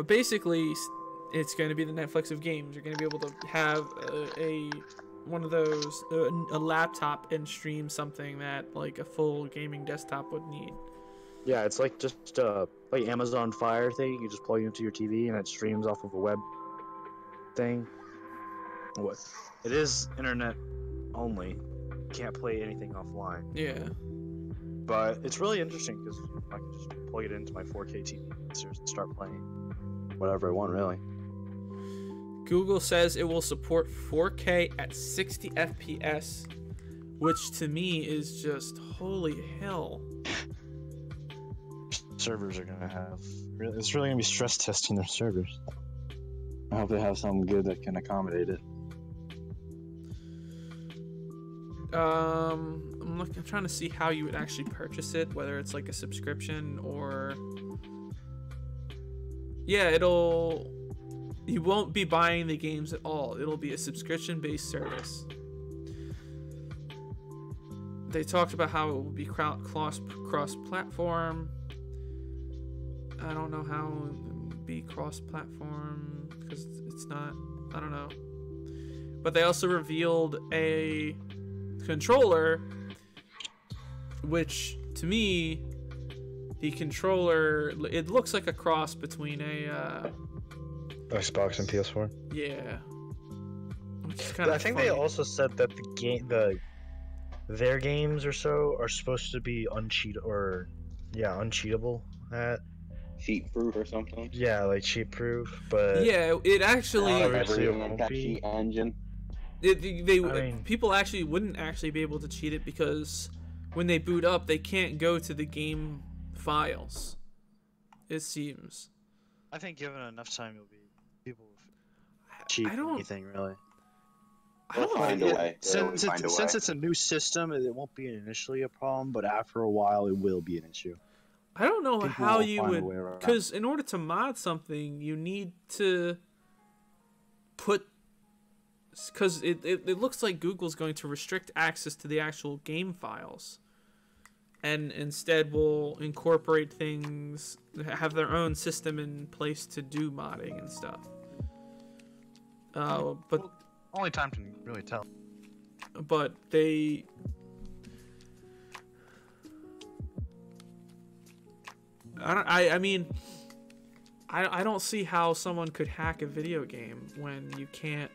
basically, it's going to be the Netflix of games. You're going to be able to have a one of those a laptop and stream something that like a full gaming desktop would need. Yeah, it's like just like Amazon Fire thing. You just plug it into your TV and it streams off of a web thing. What? It is internet only. You can't play anything offline. Yeah. But it's really interesting because I can just plug it into my 4K TV and start playing whatever I want, really. Google says it will support 4K at 60 FPS, which to me is just holy hell. Servers are gonna have. It's really gonna be stress testing their servers. I hope they have something good that can accommodate it. I'm trying to see how you would actually purchase it, whether it's like a subscription or. Yeah, you won't be buying the games at all. It'll be a subscription-based service. They talked about how it will be cross-platform. I don't know how it would be cross-platform because it's not. I don't know. But they also revealed a controller, which to me, the controller, it looks like a cross between a. Xbox and PS4. Yeah. I think they also said that their games or so are supposed to be uncheatable at Cheat proof or something. Yeah, like cheat proof, but yeah, it actually Cheat engine. People actually wouldn't actually be able to cheat it because when they boot up, they can't go to the game files. It seems. I think given enough time, people will cheat anything really. They'll find a way. Since it's a new system, it won't be initially a problem, but after a while, it will be an issue. I don't know People how will you find a would, way around. because in order to mod something, you need to put, because it looks like Google's going to restrict access to the actual game files, and instead will incorporate things, have their own system in place to do modding and stuff. But only time can really tell. But they. I mean, I don't see how someone could hack a video game when you can't.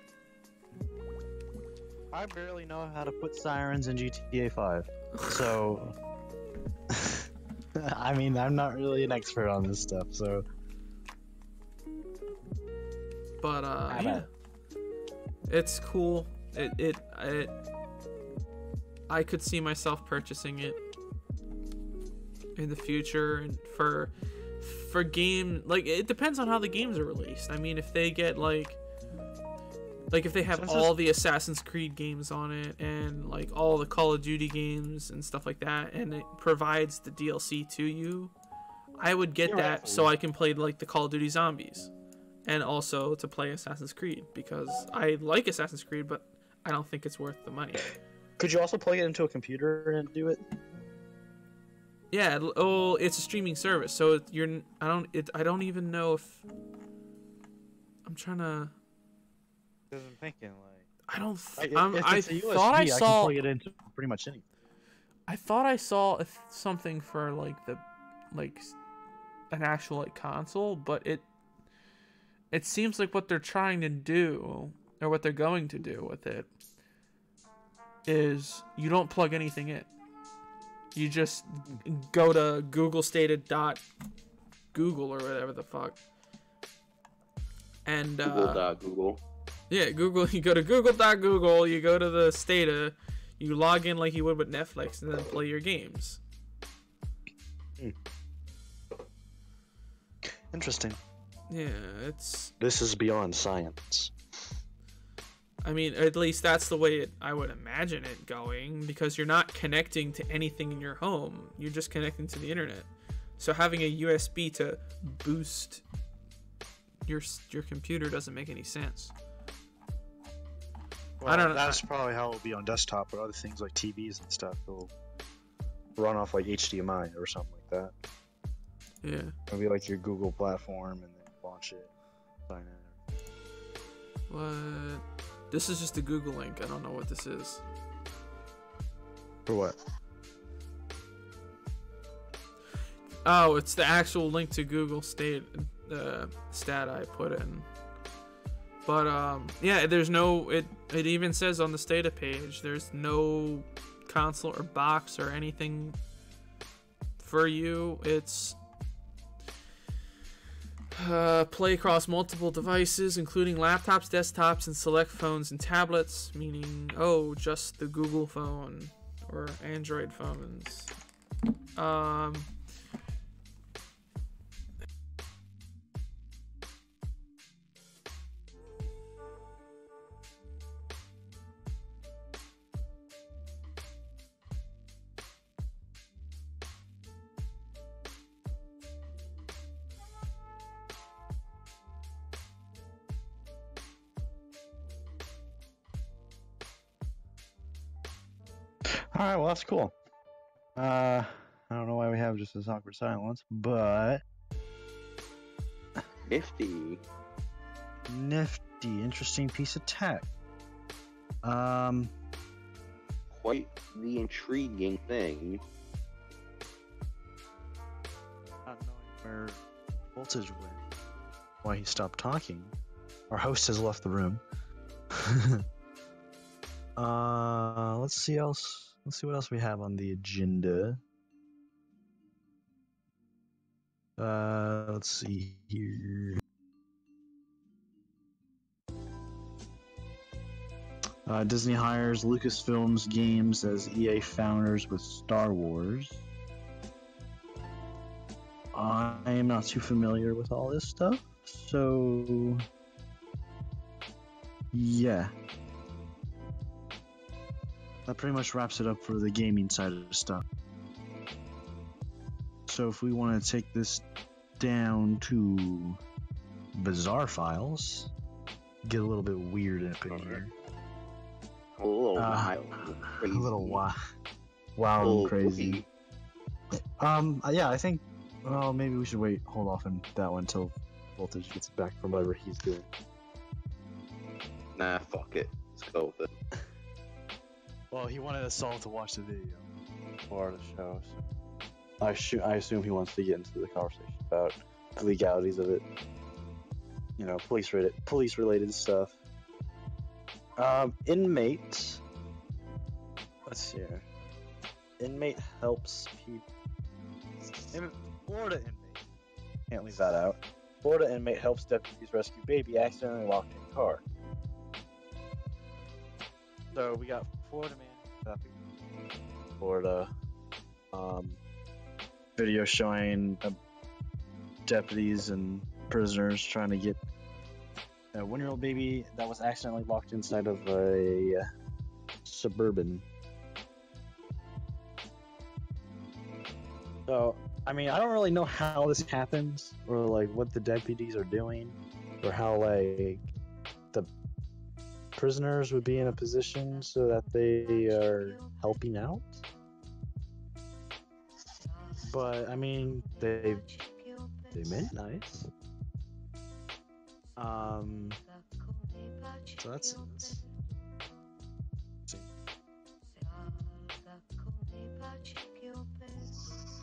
I barely know how to put sirens in GTA 5, so I mean, I'm not really an expert on this stuff, so. But yeah, it's cool. I could see myself purchasing it in the future, and for game, like, it depends on how the games are released. I mean, if they get like if they have all the Assassin's Creed games on it and like all the Call of Duty games and stuff like that, and it provides the DLC to you, I would get that so I can play like the Call of Duty Zombies, and also to play Assassin's Creed, because I like Assassin's Creed, but I don't think it's worth the money. Could you also plug it into a computer and do it? Yeah, it's a streaming service, so I don't even know if I'm trying to. Because I'm thinking like. I don't. I thought I saw. I can plug it into pretty much anything. I thought I saw something for like an actual like console, but it seems like what they're trying to do, or what they're going to do with it, is you don't plug anything in. You just go to googlestated.google or whatever the fuck. And Google. Yeah, Google. You go to google.google, you go to the Stata, you log in like you would with Netflix, and then play your games. Interesting. Yeah, This is beyond science. I mean, at least that's the way I would imagine it going, because you're not connecting to anything in your home. You're just connecting to the internet. So having a USB to boost your computer doesn't make any sense. Well, I don't know. That's probably how it'll be on desktop, but other things like TVs and stuff will run off like HDMI or something like that. Yeah. It'll be like your Google platform, and then launch it, sign in. What? This is just a Google link. I don't know what this is. For what? Oh, it's the actual link to Google stat I put in. But yeah, there's no. It even says on the Stata page, there's no console or box or anything for you. It's play across multiple devices, including laptops, desktops, and select phones and tablets. Meaning, just the Google phone or Android phones. All right, well that's cool. I don't know why we have just this awkward silence, but Nifty. interesting piece of tech. Quite the intriguing thing. Not knowing where Voltage went, why he stopped talking. Our host has left the room. Let's see what else we have on the agenda. Let's see here. Disney hires Lucasfilms Games as EA founders with Star Wars. I am not too familiar with all this stuff, so yeah. That pretty much wraps it up for the gaming side of the stuff. So if we want to take this down to bizarre files, get a little bit weird up in here. A little wild. A little wild and crazy. Yeah, I think. Well, maybe we should hold off on that one until Voltage gets back from whatever he's doing. Nah, fuck it. Let's go with it. Well, he wanted us all to watch the video for the show. So I assume he wants to get into the conversation about the legalities of it. You know, police-related stuff. Inmate. Let's see here. Inmate helps people. Florida inmate. Can't leave that out. Florida inmate helps deputies rescue baby accidentally locked in car. So we got Florida man. Florida. Video showing deputies and prisoners trying to get a 1-year-old baby that was accidentally locked inside of a Suburban. So, I mean, I don't really know how this happens, or like what the deputies are doing, or how like the prisoners would be in a position so that they are helping out. But I mean, they meant nice. So that's.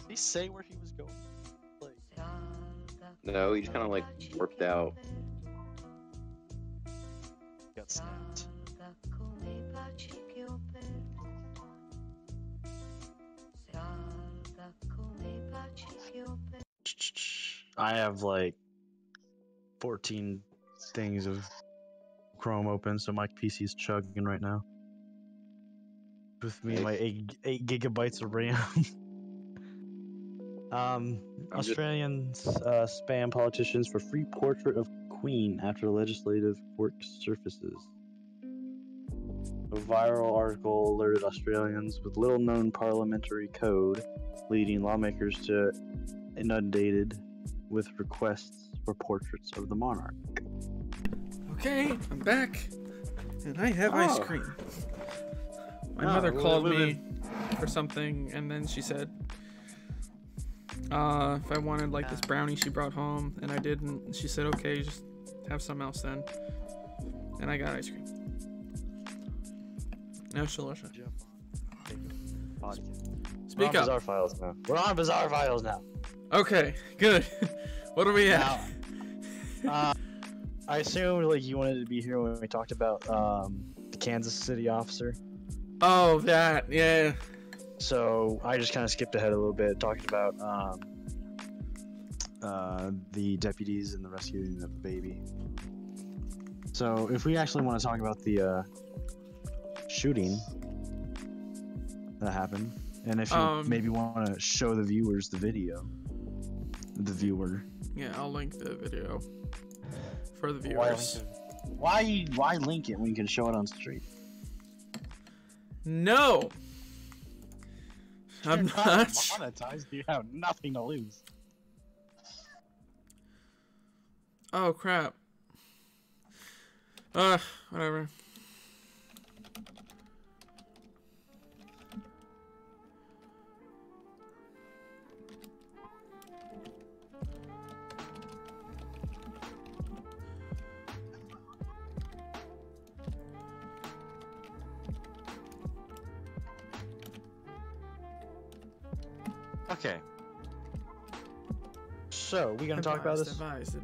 Did he say where he was going? Like, No, he just kind of like warped out. got snapped. I have like 14 things of Chrome open, so my PC is chugging right now. With me, my 8 gigabytes of RAM. Australians spam politicians for free portrait of Queen after legislative work surfaces. A viral article alerted Australians with little known parliamentary code, leading lawmakers to inundated with requests for portraits of the monarch. Okay, I'm back, and I have ice cream. My mother called me for something, and then she said if I wanted like this brownie she brought home, and I didn't. She said, okay, just have something else then. And I got ice cream. No solution. Speak We're on up. Bizarre Files now. We're on Bizarre Files now. Okay, good. What are we at? I assumed like you wanted to be here when we talked about the Kansas City officer. Oh, that, yeah. So I just kind of skipped ahead a little bit, talking about the deputies and the rescuing of the baby. So if we actually want to talk about the shooting that happened, and if you maybe want to show the viewers the video, the viewer. Yeah, I'll link the video for the Why viewers. link it when you can show it on stream? No! I'm not. monetized. You have nothing to lose. Oh, crap. Whatever. Okay. So we gonna talk about this? Devise.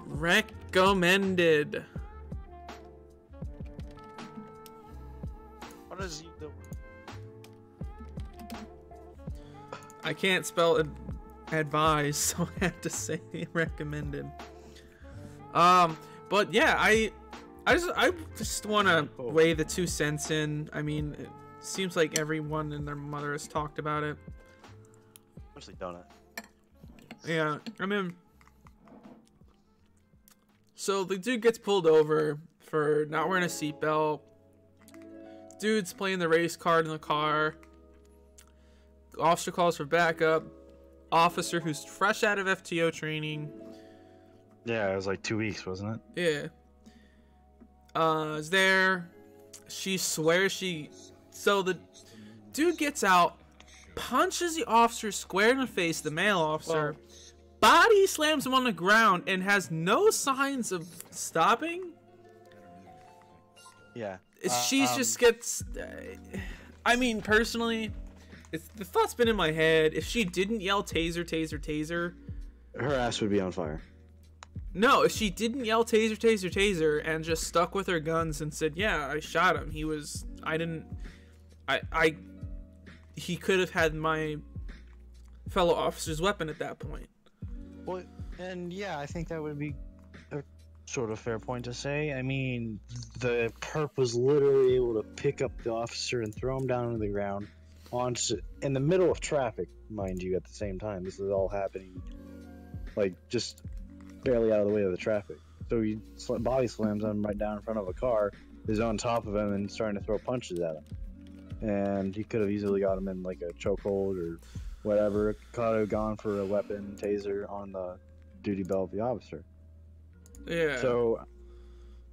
Recommended. What is he doing? I can't spell advise, so I have to say recommended. But yeah, I just want to weigh the 2 cents in. I mean, it seems like everyone and their mother has talked about it. Mostly donut. Yeah, I mean, so the dude gets pulled over for not wearing a seatbelt. Dude's playing the race card in the car. Officer calls for backup. Officer who's fresh out of FTO training. Yeah, it was like 2 weeks, wasn't it? Yeah. Is there. She swears she. So the dude gets out, punches the officer square in the face, the male officer, body slams him on the ground, and has no signs of stopping. Yeah. She just gets. I mean, personally, the thought's been in my head. If she didn't yell taser, taser, taser. Her ass would be on fire. No, if she didn't yell taser, taser, taser, and just stuck with her guns and said, yeah, I shot him. He could have had my fellow officer's weapon at that point. Well, and yeah, I think that would be a sort of fair point to say. I mean, the perp was literally able to pick up the officer and throw him down on the ground in the middle of traffic, mind you, at the same time. This is all happening, like, just barely out of the way of the traffic. So he body slams him right down in front of a car, is on top of him and starting to throw punches at him. And he could have easily got him in like a chokehold or whatever. Could have gone for a weapon, taser on the duty belt of the officer. Yeah. So,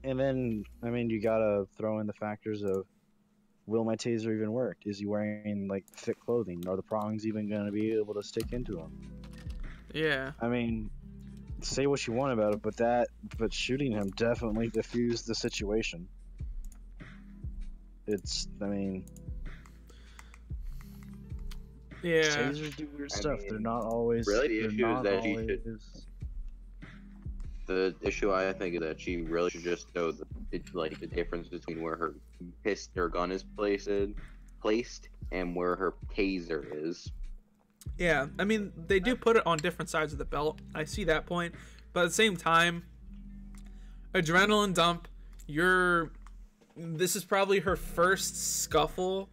and then, I mean, you gotta throw in the factors of, will my taser even work? Is he wearing like thick clothing? Are the prongs even gonna be able to stick into him? Yeah. I mean, say what you want about it, but shooting him definitely diffused the situation. I mean, yeah. tasers do weird stuff. They're not always. Really, the they're issue not is that always... The issue I think is that she really should just know the difference between where her gun is placed and where her taser is. Yeah, I mean, they do put it on different sides of the belt. I see that point. But at the same time, adrenaline dump, this is probably her first scuffle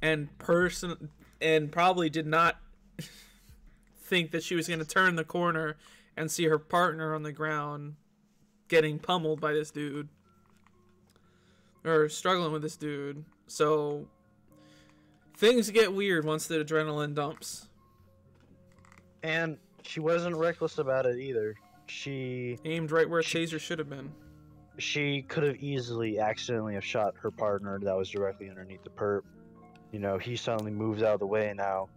and probably did not think that she was going to turn the corner and see her partner on the ground getting pummeled by this dude. Or struggling with this dude. So things get weird once the adrenaline dumps. And she wasn't reckless about it either. She aimed right where a taser should have been. She could have easily accidentally have shot her partner that was directly underneath the perp. he suddenly moves out of the way, and now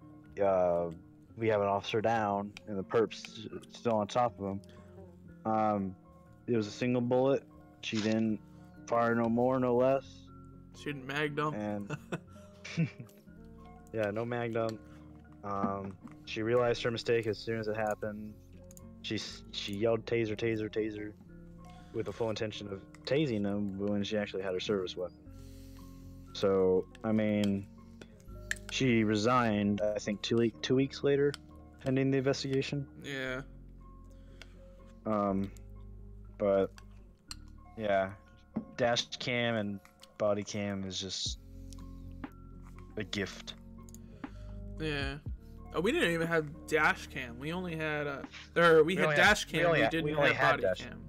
we have an officer down, and the perp's still on top of him. It was a single bullet. She didn't fire no more, no less. She didn't mag dump. And yeah, no mag dump. She realized her mistake as soon as it happened. She yelled taser, taser, taser, with the full intention of tasing him when she actually had her service weapon. So, I mean, she resigned, I think, 2 weeks later, pending the investigation. Yeah. But yeah, dash cam and body cam is just a gift. Yeah. Oh, we didn't even have dash cam. We only had we had only dash had- cam. we only We had- didn't we only have had body dash- cam.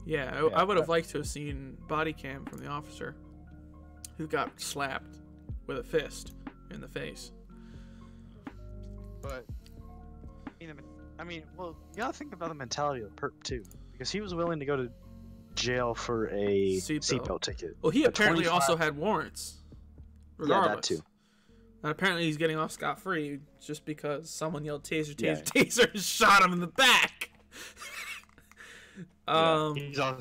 Yeah, Yeah, I would have but- liked to have seen body cam from the officer who got slapped with a fist in the face. But well, you gotta think about the mentality of the perp too, because he was willing to go to Jail for a Seatbelt. seatbelt ticket. Well, he A apparently 25 also had warrants. Yeah, Regardless. that too. And apparently he's getting off scot-free just because someone yelled taser, taser, Yeah. taser and shot him in the back.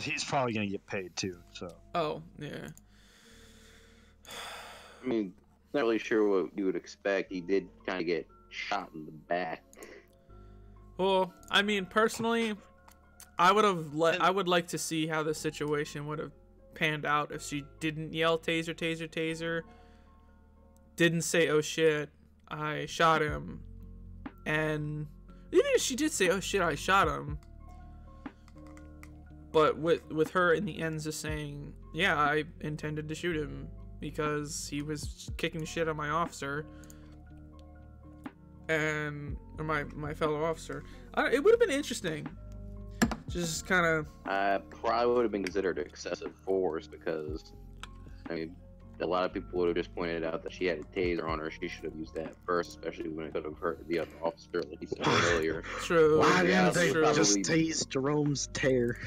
he's probably gonna get paid too. So Oh, yeah. I mean, not really sure what you would expect. He did kind of get shot in the back. Well, I mean, personally, I would like to see how the situation would have panned out if she didn't yell taser, taser, taser, didn't say, oh shit, I shot him, and even if she did say, oh shit, I shot him, but with her in the end just saying, yeah, I intended to shoot him because he was kicking shit on my officer, or my fellow officer. It would have been interesting. Just kind of. Probably would have been considered excessive force because, I mean, a lot of people would have just pointed out that she had a taser on her. She should have used that first, especially when it could have hurt the other officer, like he said earlier. True. Why Yeah, didn't they probably- just tase Jerome's tear?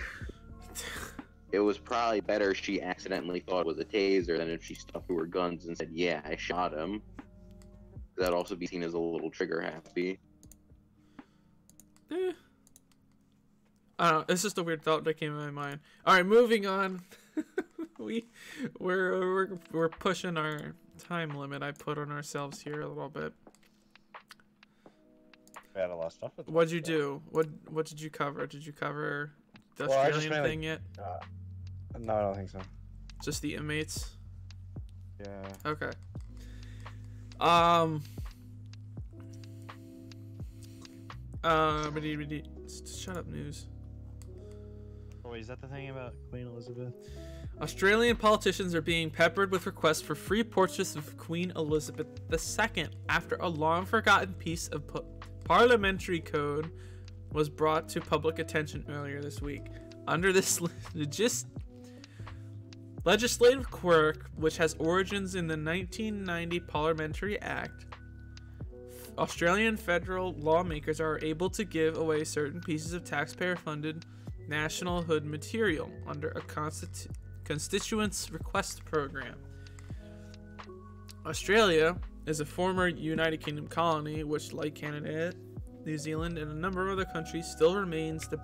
It was probably better she accidentally thought it was a taser than if she stuck to her guns and said, yeah, I shot him. That'd also be seen as a little trigger happy. I don't know. It's just a weird thought that came in my mind. All right, moving on. we're pushing our time limit I put on ourselves here a little bit. we had a lot of stuff. What'd you do? What did you cover? Did you cover the Well, I just Australian mainly- thing yet? No, I don't think so. Just the inmates? Yeah. Okay. Shut up, news. Oh, wait, is that the thing about Queen Elizabeth? Australian politicians are being peppered with requests for free portraits of Queen Elizabeth II after a long-forgotten piece of parliamentary code was brought to public attention earlier this week. Under this legislative quirk, which has origins in the 1990 Parliamentary Act, Australian federal lawmakers are able to give away certain pieces of taxpayer-funded nationalhood material under a constituents request program. Australia is a former United Kingdom colony which, like Canada, New Zealand, and a number of other countries, still retains the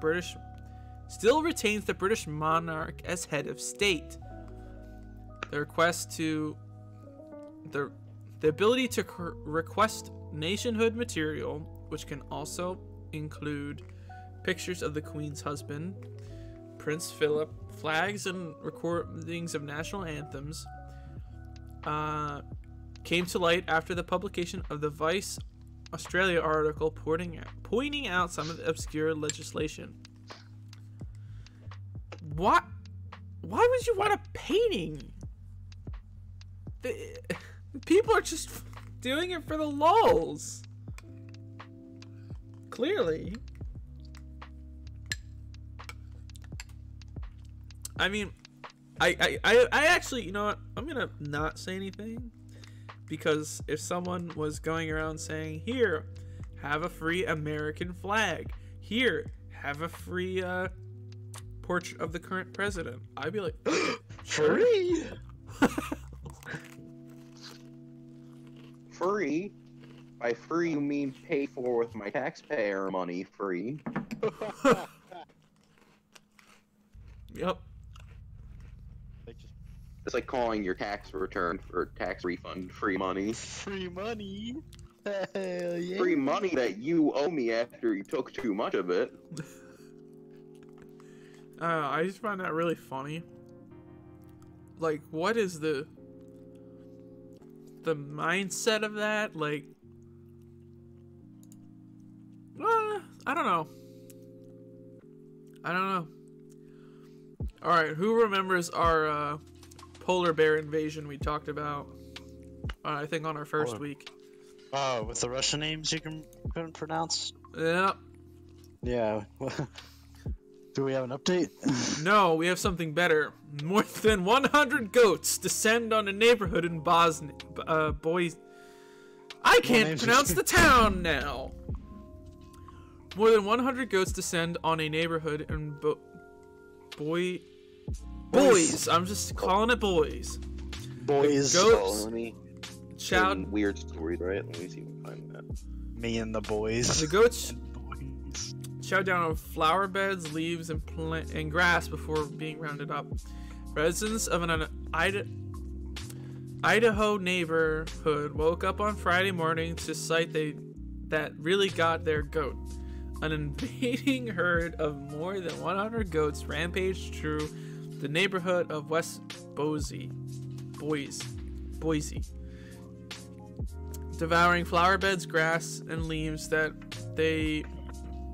British monarch as head of state. The ability to request nationhood material, which can also include pictures of the Queen's husband, Prince Philip, flags and recordings of national anthems, came to light after the publication of the Vice Australia article pointing out some of the obscure legislation. Why would you want a painting? People are just doing it for the lulz. Clearly. I mean, I actually, you know what? I'm gonna not say anything, because if someone was going around saying, "Here, have a free American flag. Here, have a free portrait of the current president," I'd be like, Free? free. By free, you mean pay for with my taxpayer money free. Yep. It's like calling your tax return for tax refund free money. Free money. Hell yeah. Free money that you owe me after you took too much of it. I just find that really funny. Like, what is the mindset of that? Like, I don't know. All right, who remembers our polar bear invasion we talked about? I think on our first week. Oh, with the Russian names you couldn't pronounce? Yeah. Yeah. Do we have an update? No, we have something better. More than 100 goats descend on a neighborhood in Bosnia. I can't pronounce the town now. More than 100 goats descend on a neighborhood in boys. I'm just calling it boys. Boys. Goats. Let me. Shout. Weird stories, right? Let me see if I can find that. Me and the boys. The goats Boys. chow down on flower beds, leaves, and grass before being rounded up. Residents of an Idaho neighborhood woke up on Friday morning to sight that really got their goat. An invading herd of more than 100 goats rampaged through the neighborhood of West Boise, devouring flower beds, grass, and leaves that they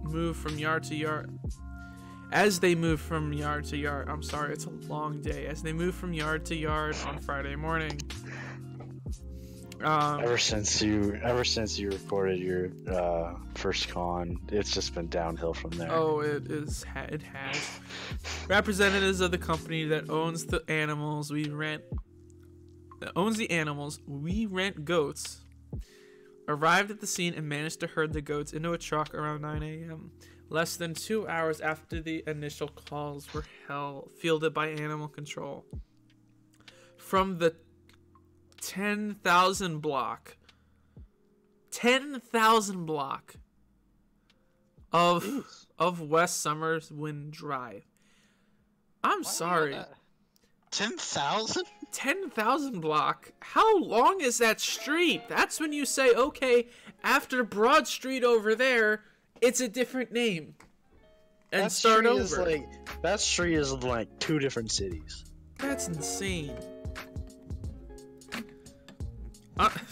move from yard to yard. As they move from yard to yard, I'm sorry, it's a long day. As they move from yard to yard on Friday morning. Ever since you recorded your first con, it's just been downhill from there. Oh, it has. Representatives of the company that owns the animals we rent goats, arrived at the scene and managed to herd the goats into a truck around 9 a.m. Less than 2 hours after the initial calls were fielded by animal control. From the 10,000 block of West Summers Wind Drive. I'm sorry. 10,000? 10,000 block? How long is that street? That's when you say, okay, after Broad Street over there, it's a different name. And start over. That street is like 2 different cities. That's insane.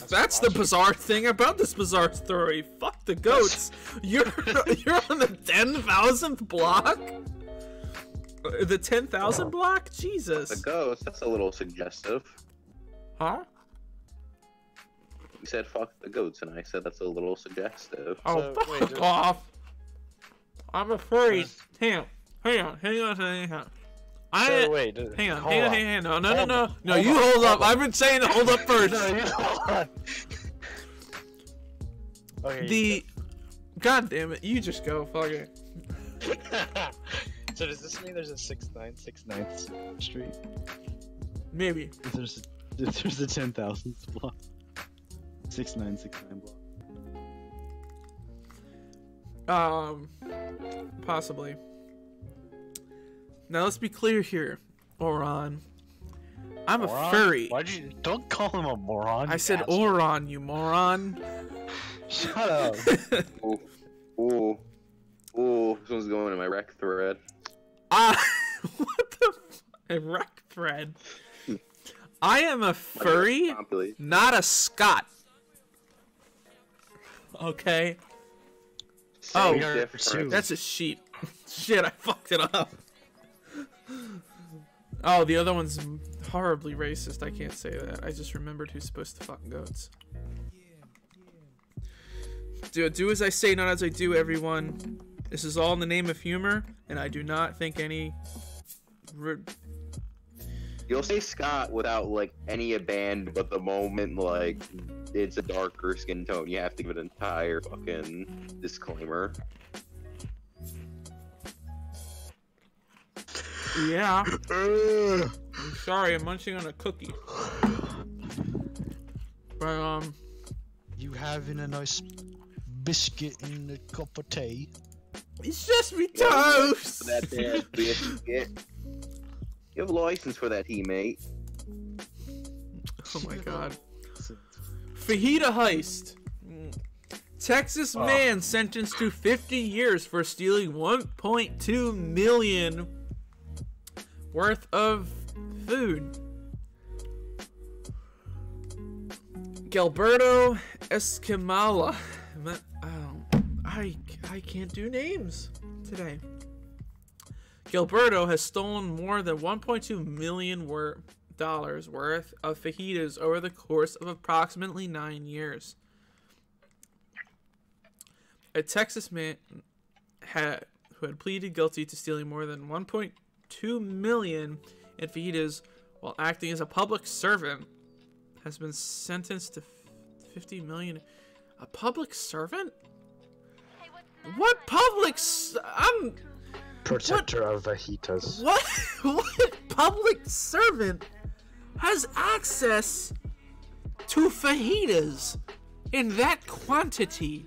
That's the bizarre thing about this bizarre story. Fuck the goats. You're on the 10,000th block? The 10,000 block? Jesus. The ghost, that's a little suggestive. Huh? You said fuck the goats, and I said that's a little suggestive. Oh, So, fuck wait, off. I'm afraid. Hang on. Hang on. Wait. Hang on. Hold on. No, you hold up. I've been saying to hold up first. No, you hold on. Okay. God damn it. You just go. Fuck it. So does this mean there's a 6969th Street? Maybe. There's the 10,000th block. 6969 block. Possibly. Now let's be clear here, Oron. I'm a furry. Don't call him a moron? I you said asshole. Oron, you moron. Shut up. Ooh, this one's going in my rec thread. What the a rec thread? I am a furry, not a Scot. Okay. Same you're difference. too. That's a sheep. Shit, I fucked it up. Oh, the other one's horribly racist. I can't say that. I just remembered who's supposed to fuck goats. Do as I say, not as I do, everyone. This is all in the name of humor, and I do not think any... You'll say Scott without, like, any band, but the moment, like, it's a darker skin tone, you have to give an entire fucking disclaimer. Yeah. I'm sorry, I'm munching on a cookie. But, You having a nice biscuit and a cup of tea? It's just me Yeah, toast. That damn biscuit. You have a license for that, teammate. Oh my god. Fajita heist. Texas man sentenced to 50 years for stealing 1.2 million worth of food. Gilberto Escamala. I can't do names today. Gilberto has stolen more than $1.2 million dollars worth of fajitas over the course of approximately 9 years. A Texas man who had pleaded guilty to stealing more than 1.2 million in fajitas while acting as a public servant has been sentenced to 50 million. A public servant? What public? I'm Protector of fajitas. what public servant has access to fajitas in that quantity?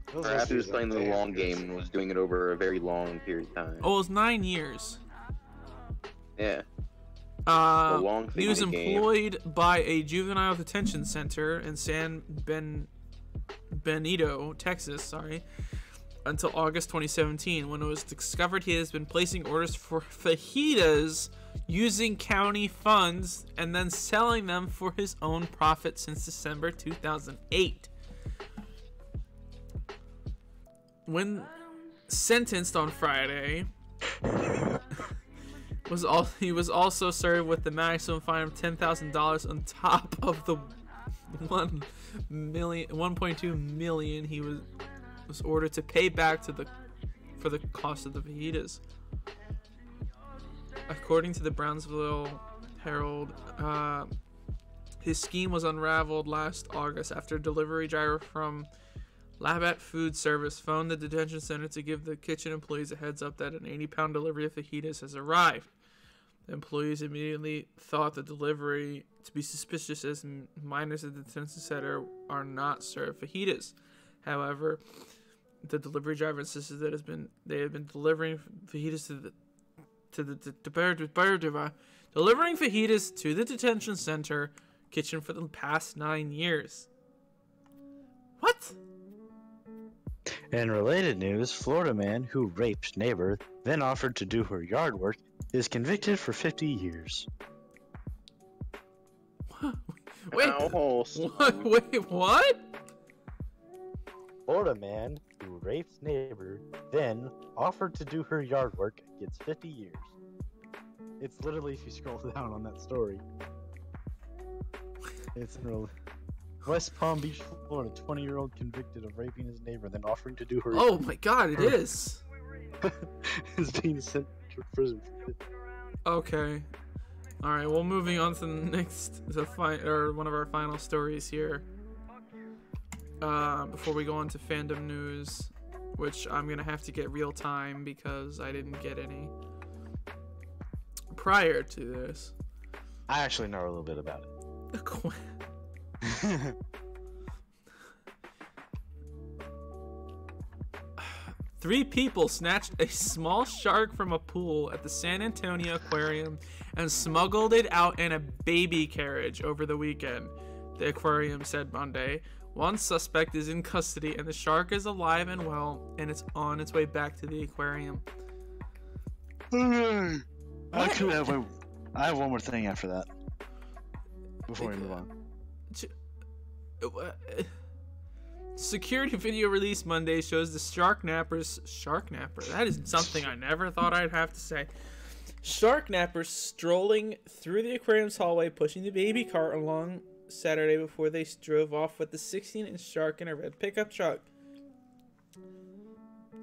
Perhaps he was playing the long game and was doing it over a very long period of time. Oh, it was 9 years. Yeah. He was game. employed by a juvenile detention center in San Benito, Texas, until August 2017, when it was discovered he has been placing orders for fajitas using county funds and then selling them for his own profit since December 2008. When sentenced on Friday, he was also served with the maximum fine of $10,000 on top of the 1.2 million he was ordered to pay back for the cost of the fajitas. According to the Brownsville Herald, his scheme was unraveled last August after a delivery driver from Labatt Food Service phoned the detention center to give the kitchen employees a heads up that an 80-pound delivery of fajitas has arrived. The employees immediately thought the delivery to be suspicious, as minors at the detention center are not served fajitas. However, the delivery driver insisted that they had been delivering fajitas delivering fajitas to the detention center kitchen for the past 9 years. What? In related news, Florida man who raped neighbor, then offered to do her yard work, is convicted for 50 years. Wait, what? Florida man who raped neighbor, then offered to do her yard work, gets 50 years. It's literally, if you scroll down on that story, it's in real. West Palm Beach, Florida, 20-year-old convicted of raping his neighbor, then offering to do her. Oh my god, it is. is being sent to prison for 50. Okay. Alright, well, moving on to the next, one of our final stories here. Before we go on to fandom news, which I'm gonna have to get real time because I didn't get any prior to this. I actually know a little bit about it. 3 people snatched a small shark from a pool at the San Antonio Aquarium and smuggled it out in a baby carriage over the weekend, the aquarium said Monday. One suspect is in custody and the shark is alive and well, and it's on its way back to the aquarium. I have one more thing after that. Before we move on. Security video released Monday shows the shark napper. That is something I never thought I'd have to say. Shark nappers strolling through the aquarium's hallway, pushing the baby cart along Saturday before they drove off with the 16-inch shark in a red pickup truck.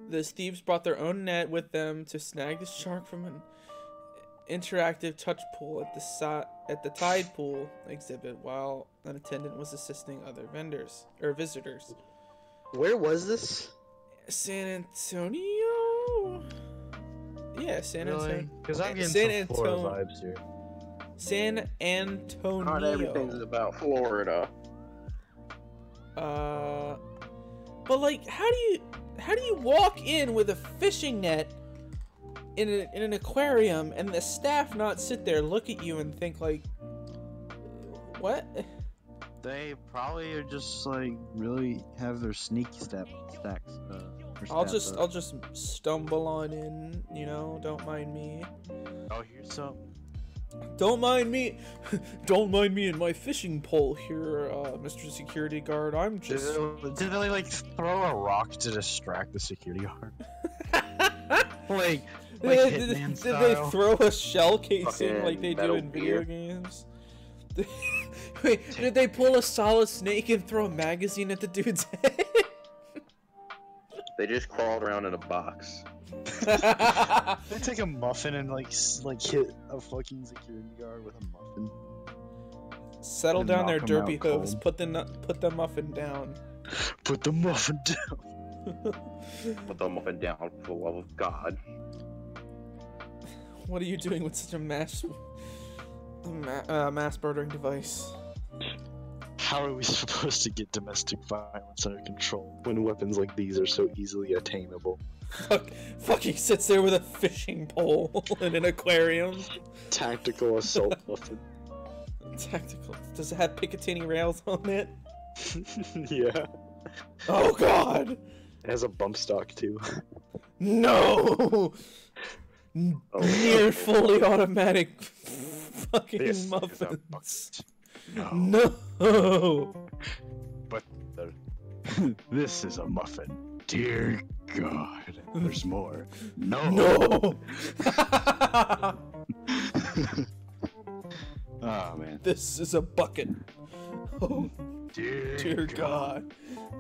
The thieves brought their own net with them to snag the shark from an interactive touch pool at the tide pool exhibit, while an attendant was assisting other visitors. Where was this? San Antonio? Yeah, San Antonio. Because I'm getting San some Florida Antonio. vibes here. San Antonio. Not everything's about Florida. But like, how do you walk in with a fishing net in an aquarium and the staff not sit there, look at you, and think like, what? They probably are just like really have their sneaky stacks. I'll just stumble on in, you know. Don't mind me. Oh, here's some. Don't mind me. Don't mind me and my fishing pole here, Mr. Security Guard. I'm just. Did they like throw a rock to distract the security guard? like Did they style? throw a shell casing Fucking like they do Metal in video Gear. games? Wait, did they pull a solid snake and throw a magazine at the dude's head? They just crawled around in a box. They take a muffin and like hit a fucking security guard with a muffin. Settle And down knock there, 'em derpy out hooves. cold. Put the muffin down. Put the muffin down. Put the muffin down for the love of God. What are you doing with such a mass murdering device? How are we supposed to get domestic violence under control? When weapons like these are so easily attainable. Fuck, he sits there with a fishing pole in an aquarium. Tactical assault muffin. Tactical. Does it have Picatinny rails on it? Yeah. Oh god! It has a bump stock too. No! Near fully automatic fucking This is a muffins. No. No! This is a muffin. Dear God, there's more. No. No! Oh man. This is a bucket. Oh, dear God.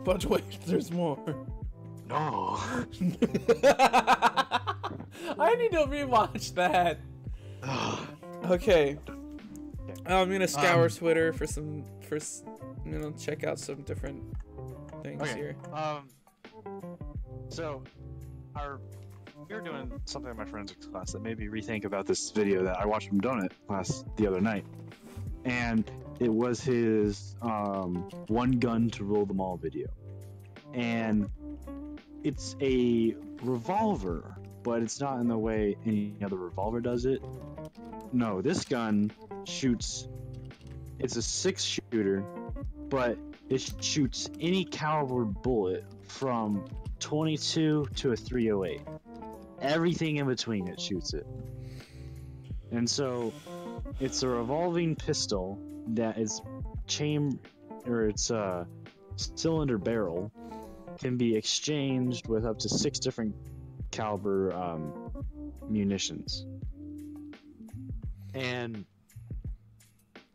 But wait, there's more. No. I need to rewatch that. Okay. I'm gonna scour Twitter for check out some different things Okay. here. So, we were doing something in my forensics class that made me rethink about this video that I watched from Donut class the other night, and it was his one gun to rule them all video, and it's a revolver, but it's not in the way any other revolver does it. No, this gun shoots. It's a 6-shooter, but it shoots any caliber bullet from 22 to a 308. Everything in between it shoots it. And so it's a revolving pistol that is cylinder barrel can be exchanged with up to 6 different caliber munitions. And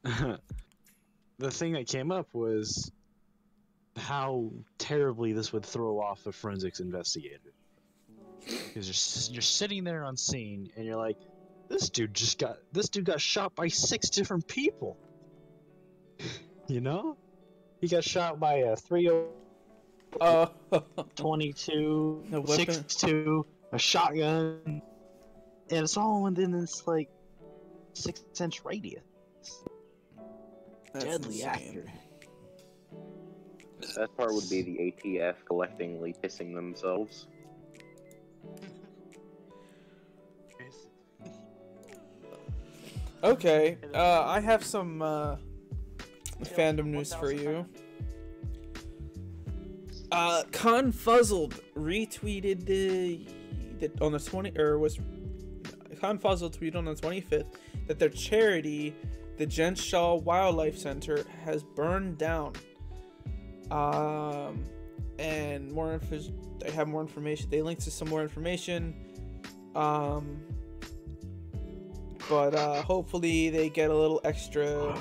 the thing that came up was how terribly this would throw off a forensics investigator. Because you're sitting there on scene and you're like, this dude got shot by 6 different people. You know? He got shot by a 30 22, The weapon. 6.2, a shotgun, and it's all within this like 6-inch radius. That's Deadly insane. accurate. That part would be the ATF collectively pissing themselves. Okay, I have some fandom news for you. Confuzzled retweeted Confuzzled tweeted on the 25th that their charity, the Genshaw Wildlife Center, has burned down. And they have more information. They linked to some more information. But hopefully they get a little extra.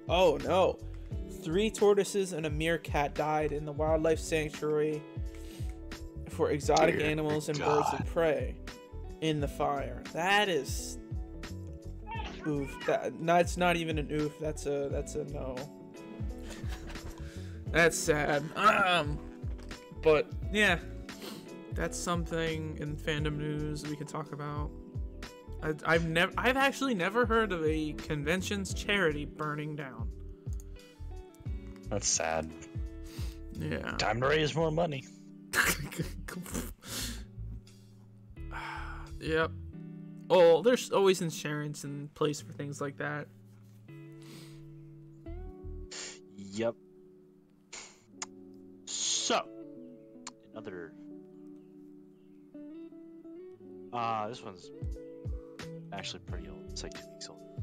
Oh no. 3 tortoises and a meerkat died in the wildlife sanctuary for exotic animals and birds of prey in the fire. That is oof. That's not even an oof. That's a no. That's sad. But yeah, that's something in fandom news we can talk about. I've actually never heard of a convention's charity burning down. That's sad. Yeah. Time to raise more money. Yep. Oh, there's always insurance in place for things like that. Yep. So, another. This one's actually pretty old. It's like 2 weeks old.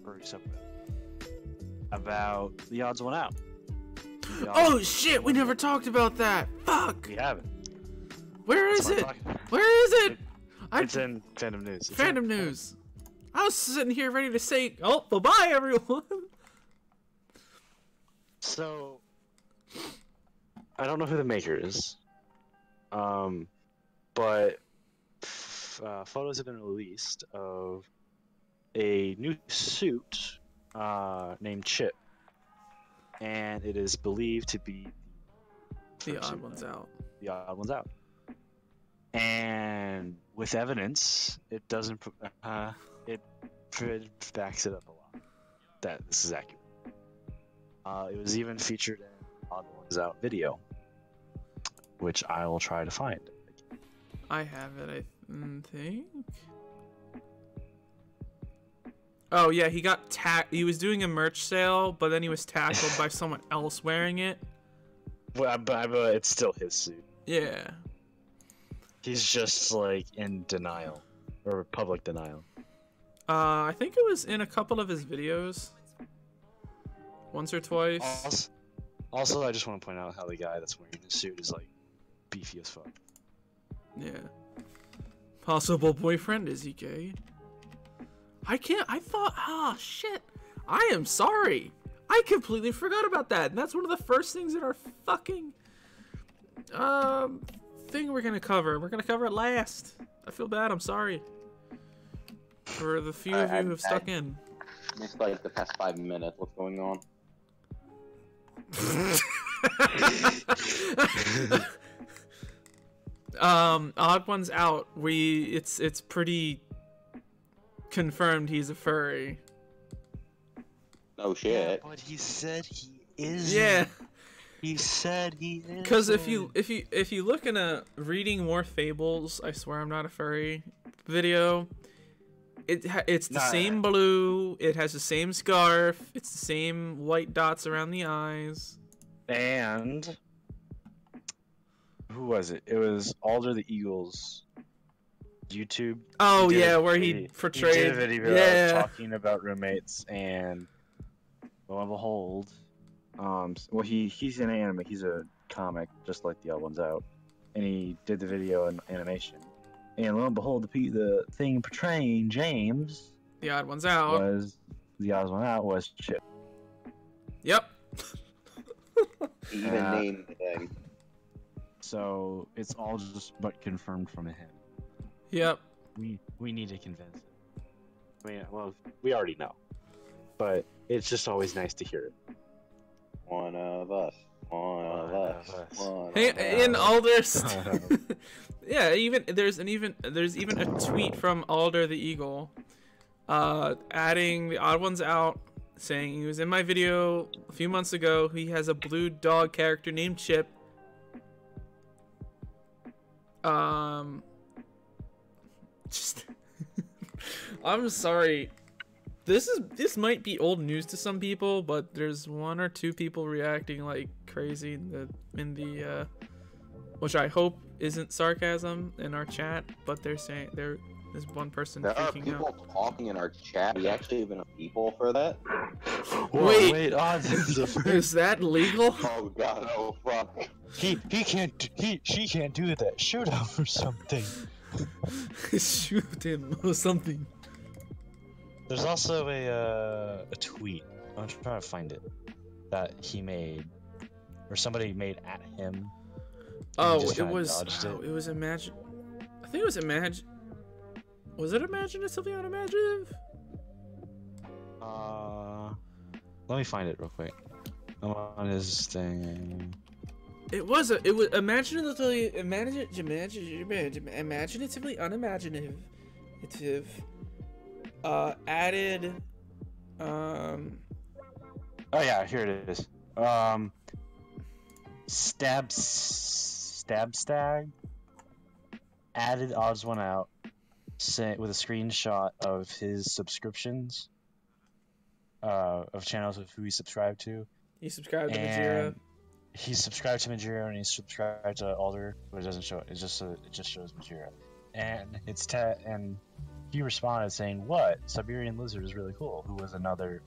Or something. About the odds went out. Oh shit! We never talked about that. Fuck. We haven't. Where is That's it? what I'm talking- Where is it? It's in Fandom News. It's Fandom news. I was sitting here ready to say, "Oh, bye-bye, everyone." So, I don't know who the maker is, but photos have been released of a new suit named Chip, and it is believed to be The odd one's out. the odd one's out. And with evidence, it doesn't. It backs it up a lot that this is accurate. It was even featured in Odd Ones Out video, which I will try to find. I have it, I think. Oh yeah, he got he was doing a merch sale, but then he was tackled by someone else wearing it. Well, but it's still his suit. Yeah. He's just like in denial, or public denial. I think it was in a couple of his videos. Once or twice. Also, I just want to point out how the guy that's wearing the suit is like beefy as fuck. Yeah. Possible boyfriend, is he gay? I thought, shit. I am sorry. I completely forgot about that. And that's one of the first things in our fucking thing we're gonna cover. We're gonna cover it last. I feel bad, I'm sorry. For the few of you who have stuck in. Just like the past 5 minutes, what's going on? Odd One's out. It's pretty confirmed he's a furry. No shit. But he said he is. Yeah. He said he is. Because if you look in a Reading More Fables, I swear I'm not a furry video, it's the same blue, it has the same scarf, it's the same white dots around the eyes. And who was it? It was Alder the Eagle's YouTube. Oh yeah, where he portrayed. He did a video talking about roommates, and lo and behold, well he's an anime. He's a comic, just like the other ones out, and he did the video in animation. And lo and behold, the thing portraying James, The Odd One's out. was Chip. Yep. He even named the thing. So it's all just but confirmed from him. Yep. We need to convince him. I mean, well, we already know, but it's just always nice to hear it. One of us. Hey, in Alder's, yeah, there's even a tweet from Alder the Eagle, adding the Odd Ones Out, saying he was in my video a few months ago. He has a blue dog character named Chip. Just, I'm sorry. This might be old news to some people, but there's 1 or 2 people reacting like crazy in the which I hope isn't sarcasm in our chat, but they're saying there's one person There are freaking people out. talking in our chat. We actually have enough people for that. Wait, is that legal? Oh god, oh fuck. She can't do that. Shoot him or something. Shoot him or something. There's also a tweet. I'm trying to find it that he made, or somebody made at him. Oh, just it kinda was. dodged it. Oh, it was Imagine. I think it was Imagine. Was it Imaginatively Unimaginative? Let me find it real quick. I'm on his thing. It was imaginatively unimaginative. Added. Oh yeah, here it is. Stabstag added odds one out with a screenshot of his subscriptions of channels of who he subscribed to. He subscribed to Majira. He's subscribed to Majira and he's subscribed to Alder, but it doesn't show it. It just shows Majira, and and he responded saying, "What? Siberian Lizard is really cool." Who was another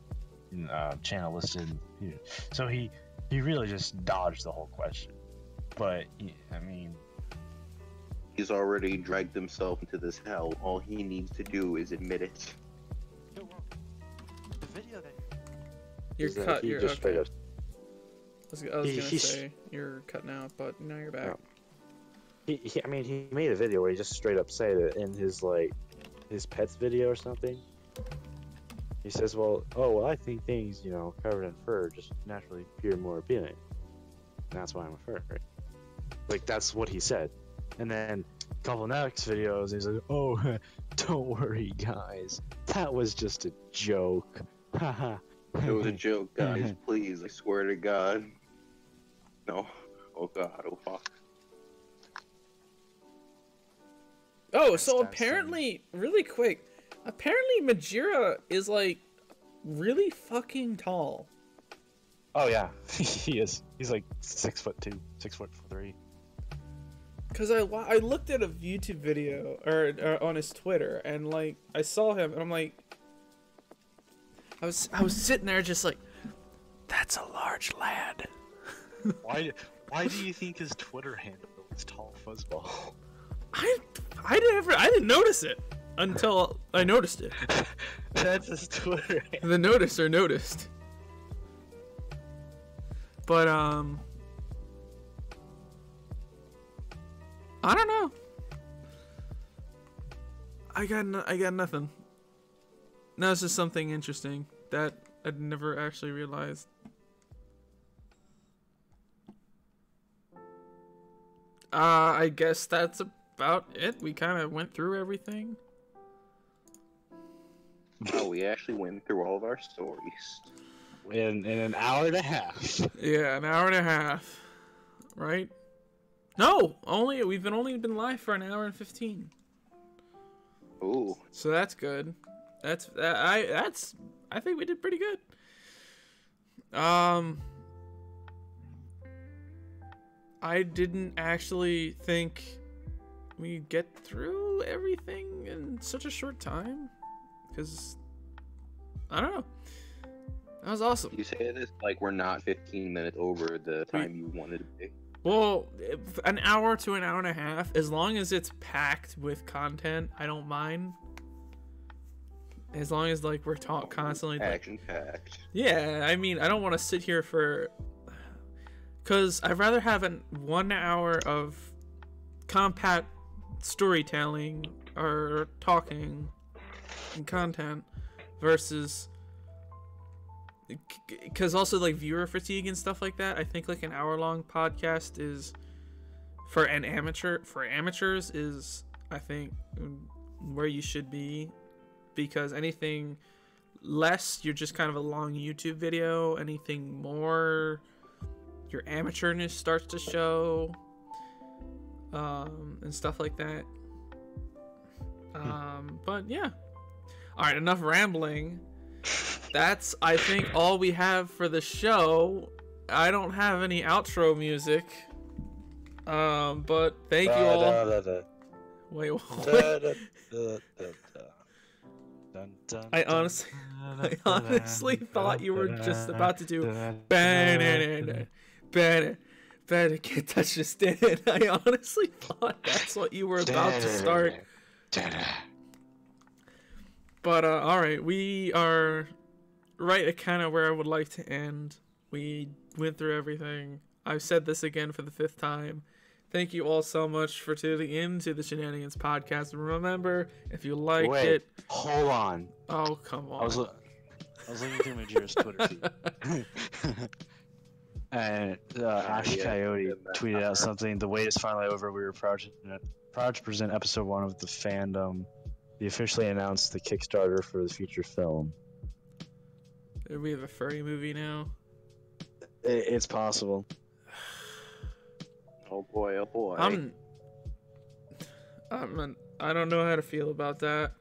channel listed. So he really just dodged the whole question. But I mean, he's already dragged himself into this hell. All he needs to do is admit it. The video that you're cut. You're just straight okay. up. I was gonna say you're cutting out, but now you're back. No. I mean, he made a video where he just straight up said it in his his pets video or something. He says, "Well, I think things covered in fur just naturally appear more appealing. And that's why I'm a furry." Like that's what he said. And then a couple next videos, he's like, "Oh, don't worry, guys. That was just a joke." Haha. It was a joke, guys. Please, I swear to God. No. Oh God. Oh fuck. Oh, so apparently, really quick, apparently Majira is like really fucking tall. Oh yeah, he is. He's like 6'2", 6'3". Cause I looked at a YouTube video or on his Twitter and like I saw him and I'm like, I was sitting there just like, that's a large lad. Why do you think his Twitter handle is Tall Fuzzball? I didn't notice it until I noticed it. That's his Twitter handle. The noticer noticed. But I don't know. I got nothing. Now it's just something interesting that I'd never actually realized. I guess that's about it. We kind of went through everything. Oh, we actually went through all of our stories. In an hour and a half. Yeah, an hour and a half. Right? No, we've only been live for an hour and 15. Ooh. So that's good. I think we did pretty good. I didn't actually think we'd get through everything in such a short time, because I don't know. That was awesome. You say this like we're not 15 minutes over the time you wanted to be. Well, an hour to an hour and a half, as long as it's packed with content, I don't mind. As long as like we're constantly Action packed. Yeah, I mean, I don't want to sit here for, because I'd rather have 1 hour of compact storytelling or talking and content versus, because also like viewer fatigue and stuff like that. I think like an hour-long podcast is for amateurs is, I think, where you should be, because anything less, you're just kind of a long YouTube video. Anything more, your amateurness starts to show, and stuff like that. But yeah. All right, enough rambling. That's, I think, all we have for the show. I don't have any outro music. But thank you all. Wait, what? I honestly thought you were just about to do better can't touch this stand. I honestly thought that's what you were about to start. But alright, we are right at kind of where I would like to end. We went through everything. I've said this again for the 5th time. Thank you all so much for tuning in to the Shenanigans podcast. Remember, if you liked it... Hold on. Oh, come on. I was looking through Majira's Twitter feed. And Ash yeah, Coyote did that tweeted out cover. something. The wait is finally over. We were proud to present episode 1 of the fandom. We officially announced the Kickstarter for the feature film. We have a furry movie now. It's possible. Oh boy, oh boy. I don't know how to feel about that.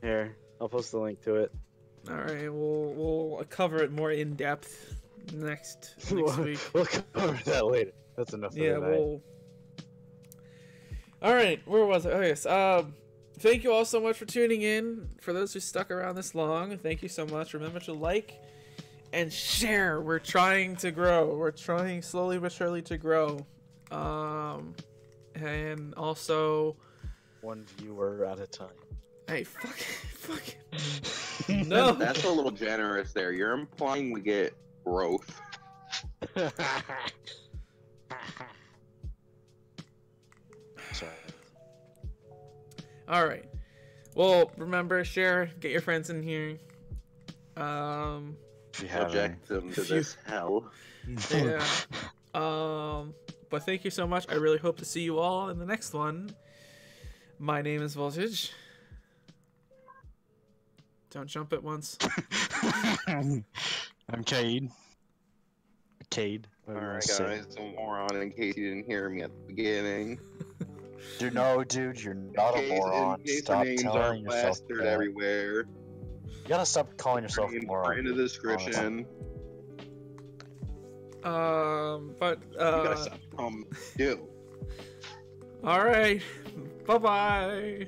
Here, I'll post the link to it. All right, we'll cover it more in depth next week. We'll cover that later. That's enough for Yeah, tonight. we'll. All right, where was I? Oh yes. Thank you all so much for tuning in. For those who stuck around this long, thank you so much. Remember to like and share. We're trying to grow. We're trying slowly but surely to grow. And also, One viewer at a time. hey, fuck. No. That's a little generous there. You're implying we get growth. Sorry. All right. Well, remember, share, get your friends in here. If you have any. Project them to If you- this hell. Yeah. But thank you so much. I really hope to see you all in the next one. My name is Voltage. Don't jump at once. I'm Cade. Cade. Alright guys, I'm moron in case you didn't hear me at the beginning. Dude, no, dude, you're not a in moron. case the Stop names are telling yourself plastered that. everywhere. You gotta stop calling yourself a Names moron. are in the description. But You gotta stop. Do. all right. Bye bye.